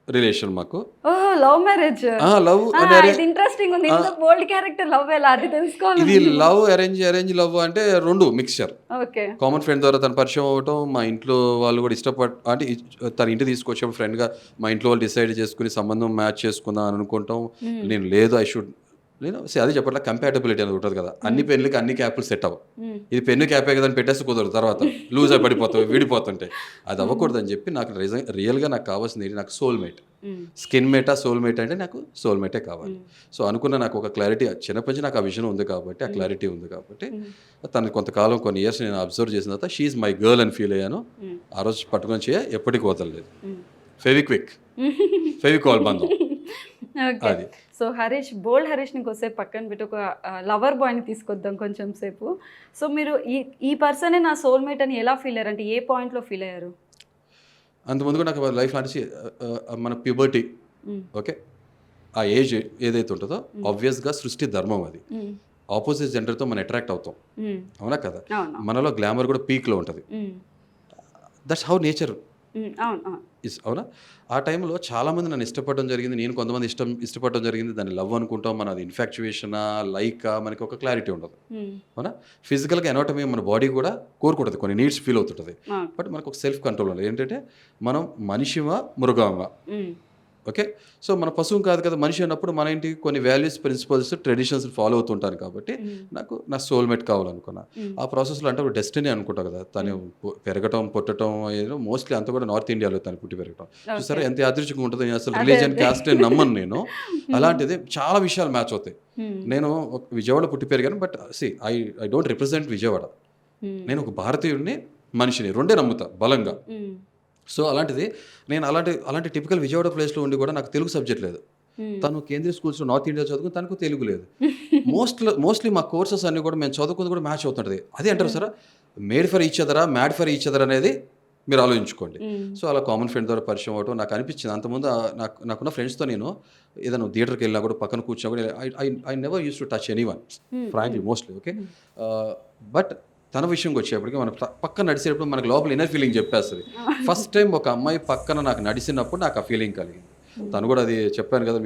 రిలేషన్ మాకు. ఓహో, లవ్ మ్యారేజ్. లవ్ ఇది ఇంట్రెస్టింగ్ ఉంది. ఇంత బోల్డ్ క్యారెక్టర్ లవ్ ఎలా, అది తెలుసుకోవాలి. ఇది లవ్ అరేంజ్ లవ్ అంటే 2 మిక్స్చర్. ఓకే. కామన్ ఫ్రెండ్ ద్వారా తన పరిచయం అవ్వటం, మా ఇంట్లో వాళ్ళు కూడా అంటే తన ఇంటికి తీసుకొచ్చాం ఫ్రెండ్గా, మా ఇంట్లో వాళ్ళు డిసైడ్ చేసుకుని సంబంధం మ్యాచ్ చేసుకుందాం అని అనుకుంటాం. నేను లేదు, నేను అదే చెప్పట్లా, కంపాటబిలిటీ అనేది ఉంటుంది కదా, అన్ని పెన్నులకి అన్ని క్యాప్లు సెట్ అవ్వ. ఇది పెన్ను క్యాపే కదా అని పెట్టేసి కుదరదు, తర్వాత లూజ్ అయి పడిపోతాయి, విడిపోతుంటాయి. అది అవ్వకూడదని చెప్పి నాకు రియల్గా నాకు కావాల్సింది ఏంటి, నాకు సోల్మేట్. స్కిన్ మేటా సోల్మేట్ అంటే నాకు సోల్మేటే కావాలి. సో అనుకున్న నాకు ఒక క్లారిటీ, చిన్నప్పటి నుంచి నాకు ఆ విజన్ ఉంది కాబట్టి, ఆ క్లారిటీ ఉంది కాబట్టి, తను కొంతకాలం కొన్ని ఇయర్స్ నేను అబ్జర్వ్ చేసిన తర్వాత షీఈ్ మై గర్ల్ అని ఫీల్ అయ్యాను. ఆ రోజు పట్టుకొని చేయ ఎప్పటికీ వదలలేదు. ఫెవికాల్ బంధం అది. సో హరీష్, బోల్డ్ హరీష్ని కొద్దిసేపు పక్కన పెట్టి ఒక లవర్ బాయ్ని తీసుకొద్దాం కొంచెం సేపు. సో మీరు ఈ పర్సనే నా సోల్మేట్ అని ఎలా ఫీల్ అయ్యారు, అంటే ఏ పాయింట్లో ఫీల్ అయ్యారు? అంతకుముందు నాకు లైఫ్ అంటే మన ప్యూబర్టీ, ఓకే, ఆ ఏజ్ ఏదైతే ఉంటుందో ఆబ్వియస్గా సృష్టి ధర్మం అది. ఆపోజిట్ జెండర్తో మనం అట్రాక్ట్ అవుతాం, అవునా కదా? మనలో గ్లామర్ కూడా పీక్లో ఉంటుంది. దట్స్ హౌ నేచర్ ఇస్, అవునా? ఆ టైంలో చాలామంది నన్ను ఇష్టపడడం జరిగింది, నేను కొంతమంది ఇష్టపడడం జరిగింది. దాన్ని లవ్ అనుకుంటాం, మన అది ఇన్ఫాక్చుయేషనా లైకా మనకి ఒక క్లారిటీ ఉండదు, అవునా? ఫిజికల్గా ఎనాటమీ మన బాడీ కూడా కోరుకుంటుంది, కొన్ని నీడ్స్ ఫీల్ అవుతుంటుంది. బట్ మనకు ఒక సెల్ఫ్ కంట్రోల్ ఉండదు. ఏంటంటే మనం మనిషివా మృగమా, ఓకే? సో మన పశువు కాదు కదా, మనిషి అన్నప్పుడు మన ఇంటికి కొన్ని వాల్యూస్, ప్రిన్సిపల్స్, ట్రెడిషన్స్ ఫాలో అవుతుంటాను కాబట్టి నాకు నా సోల్మేట్ కావాలనుకున్నా. ఆ ప్రాసెస్లో అంటే డెస్టినీ అనుకుంటా కదా, తను పెరగటం పుట్టడం ఏదో మోస్ట్లీ అంతా కూడా నార్త్ ఇండియాలో తను పుట్టి పెరగటం. చూసారా ఎంత యాదృచ్ఛికంగా ఉంటుంది. అసలు రిలీజియన్, క్యాస్ట్ నమ్మను నేను. అలాంటిది చాలా విషయాలు మ్యాచ్ అవుతాయి. నేను విజయవాడ పుట్టి పెరిగాను, but I don't represent Vijayawada. నేను ఒక భారతీయుడిని, మనిషిని, రెండే నమ్ముతా బలంగా. సో అలాంటిది నేను అలాంటి టిపికల్ విజయవాడ ప్లేస్లో ఉండి కూడా నాకు తెలుగు సబ్జెక్ట్ లేదు. తను కేంద్రీయ స్కూల్స్లో నార్త్ ఇండియా చదువుకుని తనకు తెలుగు లేదు. మోస్ట్లీ మా కోర్సెస్ అన్నీ కూడా మేము చదువుకుంది కూడా మ్యాచ్ అవుతుంటుంది. అదే అంటారు sir, made for each other, mad for each other అనేది మీరు ఆలోచించుకోండి. సో అలా కామన్ ఫ్రెండ్ ద్వారా పరిచయం అవ్వడం నాకు అనిపించింది. అంతకుముందు నాకున్న ఫ్రెండ్స్తో నేను ఏదైనా థియేటర్కి వెళ్ళినా కూడా, పక్కన కూర్చున్నా కూడా, I never use to touch anyone frankly, mostly, okay? But తన విషయంకి వచ్చేప్పటికి మనం పక్కన నడిచేటప్పుడు మనకు లోపల ఇన్నర్ ఫీలింగ్ చెప్పేస్తుంది. ఫస్ట్ టైం ఒక అమ్మాయి పక్కన నాకు నడిచినప్పుడు నాకు ఆ ఫీలింగ్ కలిగింది. తను కూడా అది చెప్పాను కదా,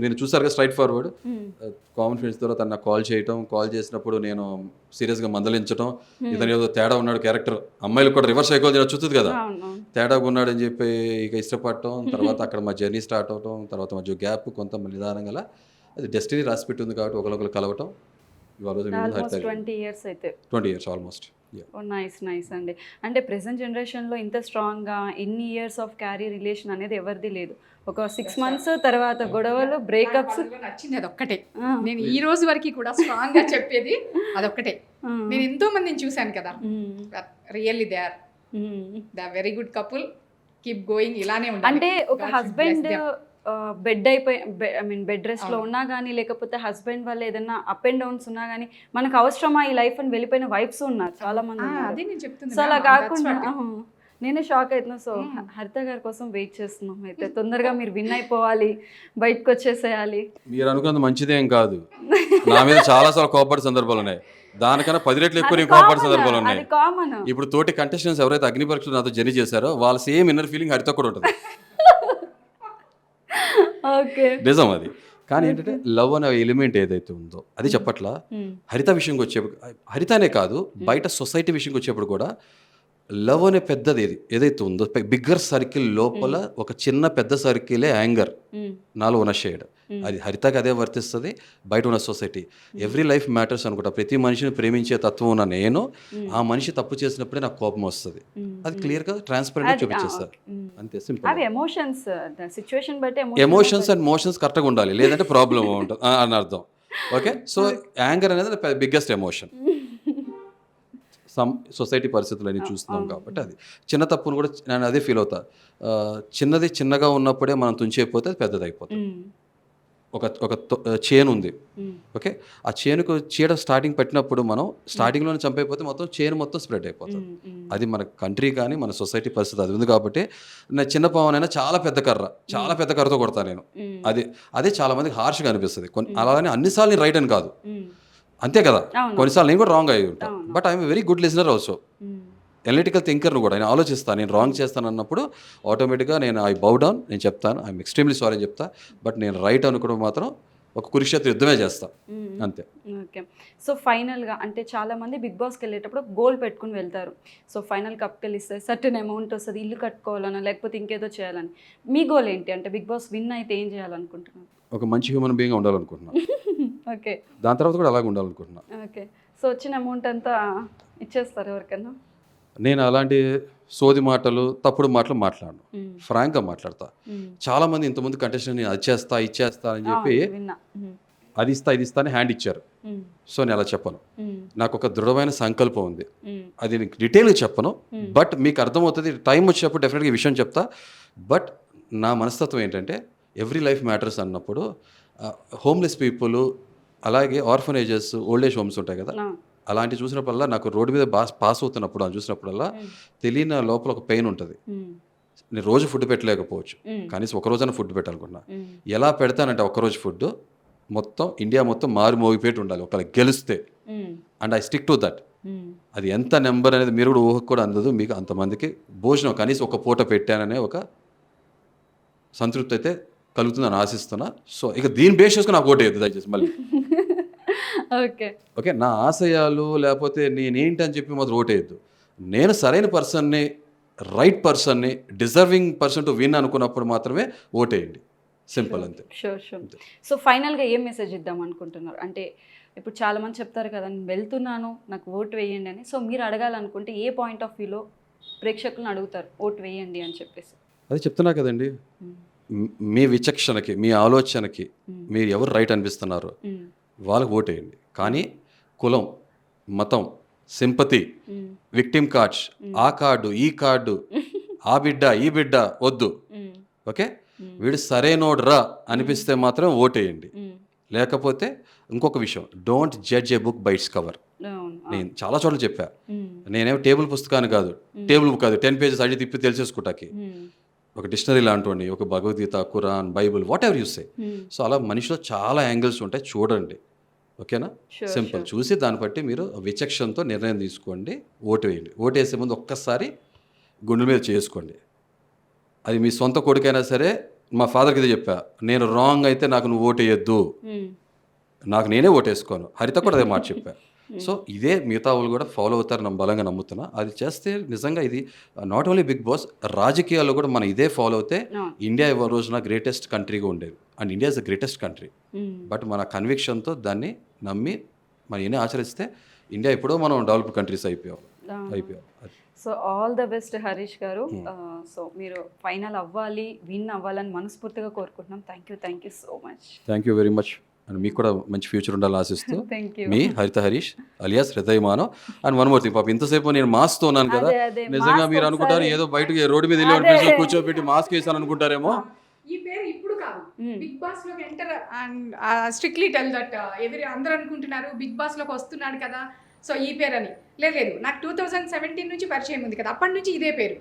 మీరు చూసారు కదా, స్ట్రైట్ ఫార్వర్డ్ కామన్ ఫ్రెండ్స్ ద్వారా తను నాకు కాల్ చేసినప్పుడు నేను సీరియస్గా మందలించడం, ఇతను ఏదో తేడా ఉన్నాడు క్యారెక్టర్, అమ్మాయిలకు కూడా రివర్స్ సైకాలజీ చూస్తుంది కదా, తేడాగా ఉన్నాడు అని చెప్పి ఇక ఇష్టపడటం. తర్వాత అక్కడ మా జర్నీ స్టార్ట్ అవటం, తర్వాత మధ్య గ్యాప్ కొంత నిదానంగా, అది డెస్టినీ రాసి పెట్టి ఉంది కాబట్టి ఒకరికొకరు కలవటం. 20 years అయితే 20 years ఆల్మోస్ట్. Yeah. ఓ నైస్ అండి. అంటే ప్రెసెంట్ జనరేషన్లో ఇంత స్ట్రాంగ్గా ఇన్ని ఇయర్స్ ఆఫ్ క్యారీ రిలేషన్ అనేది ఎవరిది లేదు. ఒక 6 మంత్స్ తర్వాత గొడవలు, బ్రేకప్స్. వాళ్ళలో నచ్చింది అదొక్కటే. నేను ఈ రోజు వరకు కూడా స్ట్రాంగ్ గా చెప్పేది అదొక్కటే. నేను ఎంతో మందిని చూశాను కదా, really they are very good couple, keep going, ఇలానే ఉండాలి. అంటే ఒక God should husband bless them. Bed అయిపోయి బెడ్ రెస్ట్లో ఉన్నా కానీ, లేకపోతే హస్బెండ్ వల్ల ఏదైనా అప్ అండ్ డౌన్స్ ఉన్నా కానీ, మనకు అవసరమా ఈ లైఫ్ అని వెళ్ళిపోయిన వైఫ్స్ ఉన్నారు చాలా మంది ఉన్నారు. అదే నేను చెప్తుంది. సో అలా కాకుండా నేనే షాక్ అవుతున్నా. సో హరిత గారి కోసం వెయిట్ చేస్తున్నాం. అయితే తొందరగా మీరు విన్ అయిపోవాలి, బయటకు వచ్చేసేయాలి. మీరు అనుకున్నది మంచిదేం కాదు. నా మీద చాలా సార్లు కోపపడే సందర్భాలు ఉన్నాయి. దానికన్నా 10 రెట్లు ఎక్కువ నేను కోపపడే సందర్భాలు ఉన్నాయి. అది కామన్. ఇప్పుడు తోటి కంటెస్టెంట్స్ ఎవరైతే అగ్ని పరీక్షలు నాతో జర్నీ చేశారో వాళ్ళ సేమ్ ఇన్నర్ ఫీలింగ్ హరిత కూడా ఉంటుంది. ఓకే, నిజం అది. కానీ ఏంటంటే లవ్ అనే ఎలిమెంట్ ఏదైతే ఉందో అది చెప్పట్లా. హరిత విషయంకి వచ్చేప్పుడు, హరితనే కాదు బయట సొసైటీ విషయంకి వచ్చేప్పుడు కూడా లవ్ అనే పెద్దది ఏదైతే ఉందో బిగ్గర్ సర్కిల్ లోపల ఒక చిన్న పెద్ద సర్కిలే యాంగర్ నాలో ఉన్న షేడ్. అది హరితకి అదే వర్తిస్తుంది, బయట ఉన్న సొసైటీ. ఎవ్రీ లైఫ్ మ్యాటర్స్ అనుకుంటా. ప్రతి మనిషిని ప్రేమించే తత్వం ఉన్న నేను ఆ మనిషి తప్పు చేసినప్పుడే నాకు కోపం వస్తుంది. అది క్లియర్గా ట్రాన్స్పరెంట్గా చూపించేస్తారు. అంతే, సింపుల్. అవి ఎమోషన్స్, సిచ్యువేషన్ బట్టి ఎమోషన్స్ అండ్ మోషన్స్ కరెక్ట్గా ఉండాలి, లేదంటే ప్రాబ్లం ఉంటుంది అని అర్థం. ఓకే, సో యాంగర్ అనేది బిగ్గెస్ట్ ఎమోషన్. సొసైటీ పరిస్థితులు అన్ని చూస్తున్నాం కాబట్టి అది చిన్న తప్పును కూడా నేను అదే ఫీల్ అవుతా. చిన్నది చిన్నగా ఉన్నప్పుడే మనం తుంచేపోతే అది పెద్దది అయిపోతుంది. ఒక చైన్ ఉంది, ఓకే, ఆ చైన్కు చీడ స్టార్టింగ్ పెట్టినప్పుడు మనం స్టార్టింగ్లోనే చంపైపోతే మొత్తం చైన్ మొత్తం స్ప్రెడ్ అయిపోతుంది. అది మన కంట్రీ కానీ మన సొసైటీ పరిస్థితి అది ఉంది కాబట్టి నా చిన్న పావునైనా చాలా పెద్ద కర్రతో కొడతాను నేను. అదే చాలా మందికి హార్ష్గా అనిపిస్తుంది. అలానే అన్నిసార్లు నేను రైట్ అని కాదు, అంతే కదా, కొన్నిసార్లు నేను కూడా రాంగ్ అయ్యి ఉంటాను. But I'm very good listener also, analytical థింకర్ను కూడా. నేను ఆలోచిస్తాను, నేను రాంగ్ చేస్తాను అన్నప్పుడు ఆటోమేటిక్గా నేను ఐ బౌ డౌన్, నేను చెప్తాను ఐఎమ్ ఎక్స్ట్రీమ్లీ సారీ అని చెప్తా. బట్ నేను రైట్ అనుకోవడం మాత్రం ఒక కురుక్షేత్ర యుద్ధమే చేస్తాను, అంతే. ఓకే, సో ఫైనల్గా అంటే చాలామంది బిగ్ బాస్కి వెళ్ళేటప్పుడు గోల్ పెట్టుకుని వెళ్తారు. సో ఫైనల్ కప్కి వెళ్ళిస్తే సర్టెన్ అమౌంట్ వస్తుంది, ఇల్లు కట్టుకోవాలన్నా లేకపోతే ఇంకేదో చేయాలని. మీ గోల్ ఏంటి? అంటే బిగ్ బాస్ విన్ అయితే ఏం చేయాలనుకుంటున్నాను? ఒక మంచి హ్యూమన్ బీయింగ్ ఉండాలనుకుంటున్నాను. ఓకే, దాని తర్వాత కూడా అలాగే ఉండాలనుకుంటున్నాను. ఓకే, సో వచ్చిన అమౌంట్ అంతా ఇచ్చేస్తారు ఎవరికన్నా? నేను అలాంటి సోది మాటలు తప్పుడు మాటలు మాట్లాడను, ఫ్రాంక్గా మాట్లాడతా. చాలా మంది ఇంతకుముందు కంటెస్టెంట్ నేను అది చేస్తా ఇచ్చేస్తా అని చెప్పి అది ఇస్తా ఇది ఇస్తా అని హ్యాండ్ ఇచ్చారు. సో నేను అలా చెప్పను. నాకు ఒక దృఢమైన సంకల్పం ఉంది, అది నీకు డీటెయిల్గా చెప్పను. బట్ మీకు అర్థమవుతుంది, టైం వచ్చేటప్పుడు డెఫినెట్గా ఈ విషయం చెప్తా. బట్ నా మనస్తత్వం ఏంటంటే ఎవ్రీ లైఫ్ మ్యాటర్స్ అన్నప్పుడు హోమ్లెస్ పీపుల్, అలాగే ఆర్ఫనేజెస్, ఓల్డ్ ఏజ్ హోమ్స్ ఉంటాయి కదా, అలాంటి చూసినప్పుడల్లా నాకు రోడ్డు మీద పాస్ అవుతున్నప్పుడు అని చూసినప్పుడల్లా తెలియని లోపల ఒక పెయిన్ ఉంటుంది. నేను రోజు ఫుడ్ పెట్టలేకపోవచ్చు, కనీసం ఒక రోజైనా ఫుడ్ పెట్టాలనుకున్నా. ఎలా పెడతానంటే ఒక్కరోజు ఫుడ్ మొత్తం ఇండియా మొత్తం మారు మోగిపోయి ఉండాలి ఒకవేళ గెలిస్తే. And I stick to that. అది ఎంత నెంబర్ అనేది మీరు కూడా ఊహకు కూడా అందదు. మీకు అంతమందికి భోజనం కనీసం ఒక పూట పెట్టాననే ఒక సంతృప్తి అయితే కలుగుతుందని ఆశిస్తున్నా. సో ఇక దీన్ని బేస్ చేసుకుని నాకు ఓటేయద్దు దయచేసి మళ్ళీ. ఓకే, నా ఆశయాలు లేకపోతే నేనేంటి అని చెప్పి మాత్రం ఓటేయద్దు. నేను సరైన పర్సన్ని, రైట్ పర్సన్ని, డిజర్వింగ్ పర్సన్ టు విన్ అనుకున్నప్పుడు మాత్రమే ఓటేయండి, సింపుల్, అంతే. షూర్. సో ఫైనల్గా ఏం మెసేజ్ ఇద్దాం అనుకుంటున్నారు? అంటే ఇప్పుడు చాలామంది చెప్తారు కదా, నేను వెళ్తున్నాను నాకు ఓటు వేయండి అని. సో మీరు అడగాలనుకుంటే ఏ పాయింట్ ఆఫ్ వ్యూలో ప్రేక్షకులను అడుగుతారు ఓటు వేయండి అని చెప్పేసి? అది చెప్తున్నా కదండి, మీ విచక్షణకి, మీ ఆలోచనకి మీరు ఎవరు రైట్ అనిపిస్తున్నారో వాళ్ళకి ఓటేయండి. కానీ కులం, మతం, సింపతి, విక్టిమ్ కార్డ్స్, ఆ కార్డు ఈ కార్డు, ఆ బిడ్డ ఈ బిడ్డ వద్దు. ఓకే, వీడు సరైనోడు రా అనిపిస్తే మాత్రం ఓటేయండి. లేకపోతే ఇంకొక విషయం, don't judge A book by its cover. నేను చాలా చోట్ల చెప్పా, నేనేమో టేబుల్ పుస్తకాన్ని కాదు, టేబుల్ కాదు 10 పేజెస్ అడిగి తిప్పి తెలిసేసుకుంటాకి. ఒక డిక్షనరీ లాంటి, ఒక Bhagavad Gita, Quran, Bible, what ever you say. So అలా మనిషిలో చాలా యాంగిల్స్ ఉంటాయి, చూడండి. ఓకేనా, సింపుల్. చూసి దాన్ని బట్టి మీరు విచక్షణతో నిర్ణయం తీసుకోండి, ఓటు వేయండి. ఓటు వేసే ముందు ఒక్కసారి గుండెల మీద చేసుకోండి. అది మీ సొంత కొడుకైనా సరే, మా ఫాదర్కి ఇదే చెప్పా, నేను రాంగ్ అయితే నాకు నువ్వు ఓటు వేయద్దు, నాకు నేనే ఓటేసుకోను. హరిత కూడా అదే మాట చెప్పా. సో ఇదే మిగతా వాళ్ళు కూడా ఫాలో అవుతారు, నేను బలంగా నమ్ముతున్నా. అది చేస్తే నిజంగా ఇది నాట్ ఓన్లీ బిగ్ బాస్, రాజకీయాల్లో కూడా మనం ఇదే ఫాలో అవుతే ఇండియా ఈ రోజున గ్రేటెస్ట్ కంట్రీగా ఉండేది. And India is the greatest country. But మన కన్విక్షన్తో దాన్ని నమ్మి మనం ఎన్ని ఆచరిస్తే ఇండియా ఎప్పుడో మనం డెవలప్ కంట్రీస్ అయిపోయాం. అది. So all the best Harish గారు. సో మీరు ఫైనల్ అవ్వాలి, విన్ అవ్వాలని మనస్ఫూర్తిగా కోరుకుంటున్నాం. Thank you so much. Thank you very much. And మీకు కూడా మంచి ఫ్యూచర్ ఉండాలని ఆశిస్తూ థ్యాంక్ యూ. మీ హరిత హరీష్ అలియాస్ హృదయ Manav. And one more thing, పాప ఇంతసేపు నేను మాస్క్తో ఉన్నాను కదా, అదే, నిజంగా mask మీరు అనుకుంటారు ఒకసారి- ఏదో బయటకి రోడ్డు మీద వెళ్ళి అదే. ప్లేస్లో కూర్చోబెట్టి మాస్క్ వేసాను అనుకుంటారేమో. ఈ పేరు ఇప్పుడు కాదు, బిగ్ బాస్ లోకి enter and strictly tell that అందరూ అనుకుంటున్నారు బిగ్ బాస్ లోకి వస్తున్నాడు కదా సో ఈ పేరు అని. లేదు, నాకు 2017 నుంచి పరిచయం ఉంది కదా, అప్పటి నుంచి ఇదే పేరు,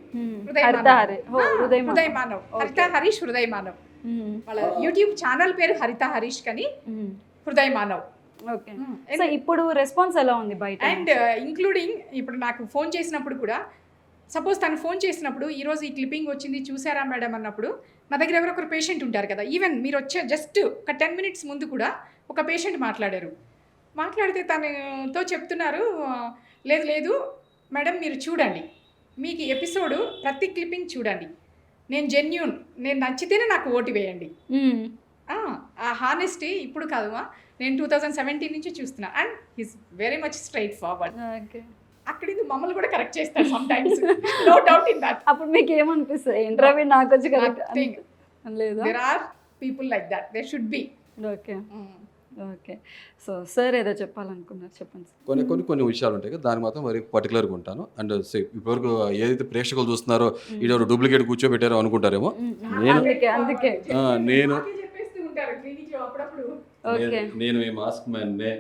హృదయ మానవ్. హరిత హరీష్ హృదయ మానవ్. వాళ్ళ యూట్యూబ్ ఛానల్ పేరు హరిత హరీష్ కానీ హృదయ మానవ్. ఓకే. సో ఇప్పుడు రెస్పాన్స్ ఎలా ఉంది బయట? అండ్ ఇంక్లూడింగ్ ఇప్పుడు నాకు ఫోన్ చేసినప్పుడు కూడా, సపోజ్ తను ఫోన్ చేసినప్పుడు ఈరోజు ఈ క్లిప్పింగ్ వచ్చింది చూసారా మేడం అన్నప్పుడు, నా దగ్గర ఎవరొకరు పేషెంట్ ఉంటారు కదా, ఈవెన్ మీరు వచ్చే జస్ట్ ఒక 10 minutes ముందు కూడా ఒక పేషెంట్ మాట్లాడితే తనతో చెప్తున్నారు, లేదు మేడం మీరు చూడండి, మీకు ఎపిసోడ్ ప్రతి క్లిప్పింగ్ చూడండి, నేను జెన్యూన్, నేను నచ్చితేనే నాకు ఓటు వేయండి. ఆ హానెస్టీ ఇప్పుడు కాదు, నేను 2017 నుంచి చూస్తున్నా. And he's very much straightforward. అక్కడ మమ్మల్ని కూడా కరెక్ట్ చేస్తాడు sometimes, no doubt in that. అప్పుడు మీకు ఏమనిపిస్తుంది? ఇంటర్వ్యూ నాకు వచ్చి కరెక్ట్ లేదా? There are people like that, there should be. Okay. So sir ఏదో చెప్పాలనుకున్నారు, చెప్పండి. కొన్ని విషయాలు ఉంటాయి కదా, దాని మాత్రం మరి పర్టికులర్గా ఉంటాను. అండ్ ఇప్పటివరకు ఏదైతే ప్రేక్షకులు చూస్తున్నారో ఈడెవరు డూప్లికేట్ కూర్చోబెట్టారో అనుకుంటారేమో. అందుకే నేను ఈ మాస్క్ మ్యాన్ నే,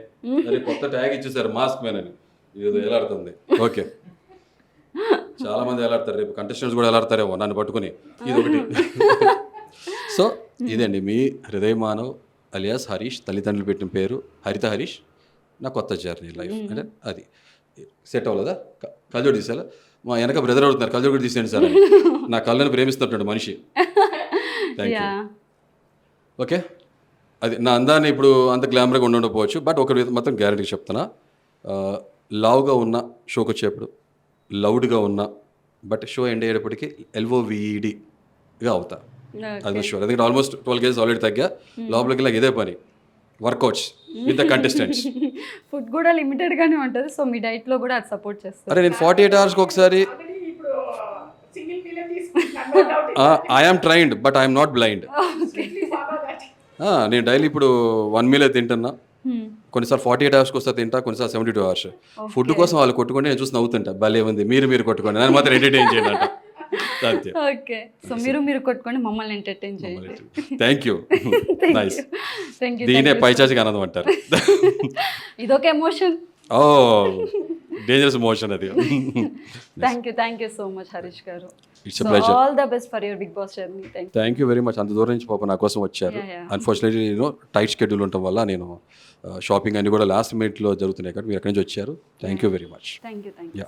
కొత్త ట్యాగ్ ఇచ్చేసారు మాస్క్ మ్యాన్ అని, ఇది ఎలాడుతుంది. ఓకే, చాలా మంది ఎలాడతారు, రేపు కంటెస్టెంట్స్ కూడా ఎలాడతారేమో నన్ను పట్టుకుని. ఇది ఒకటి. సో ఇదండి మీ హృదయ మానవ్ అలియాస్ హరీష్, తల్లిదండ్రులు పెట్టిన పేరు హరిత హరీష్. నా కొత్త జర్నీ లైఫ్ అంటే అది సెట్ అవ్వలేదా? కళ్ళజోడు తీసేలా మా వెనక బ్రదర్ అవుతున్నారు, కళ్ళజోడు కూడా తీసేయండి సార్. నా కళ్ళని ప్రేమిస్తున్నట్టు మనిషి. Thank you. ఓకే, అది నా అందాన్ని ఇప్పుడు అంత గ్లామర్గా ఉండకపోవచ్చు, బట్ ఒకటి మాత్రం గ్యారెంటీగా చెప్తున్నా, లావుగా ఉన్న షోకి వచ్చేప్పుడు, లౌడ్గా ఉన్నా, బట్ షో ఎండ్ అయ్యేటప్పటికి LOVEDగా అవుతా. అది షూర్. ఎందుకంటే ఆల్మోస్ట్ 12 kgs ఆల్రెడీ తగ్గా, లోపలికి ఇలా ఇదే పని workouts with the contestants. Food కూడా లిమిటెడ్ గానే ఉంటుంది, సో మీ డైట్ లో కూడా అది సపోర్ట్ చేస్తారు. అరే నేను 48 hours ఒకసారి I'm trained but I'm not blind. నేను డైలీ ఇప్పుడు 1 meal తింటున్నా, కొన్నిసార్లు 48 hours వస్తా తింటా, కొన్నిసార్లు 72 hours. ఫుడ్ కోసం వాళ్ళు కొట్టుకుంటే నేను చూసి నవ్వుతుంటా, భలే ఉంది, మీరు కొట్టుకోండి, నన్ను మాత్రం ఎంటర్టైన్ చేయండి అంట. ఓకే, సో మీరు కొట్టుకొని మమ్మల్ని ఎంటర్టైన్ చేయండి. Thank you. నైస్. దీనే పైచాచికి ఆనందం అంటారు. ఇదొక ఎమోషన్. ఓ డేంజరస్ ఎమోషన్ అది. Thank you so much Harish garu. It's a pleasure. All the best for your Bigg Boss journey. Thank you very much. అంత దూరం నుంచి పాప నా కోసం వచ్చారు. అన్ఫార్చునేట్లీ టైట్ షెడ్యూల్ ఉండటం వల్ల నేను షాపింగ్ అన్ని కూడా లాస్ట్ మినిట్లో జరుగుతున్నాయి కాబట్టి మీరు ఎక్కడి నుంచి వచ్చారు. Thank you very much. Thank you.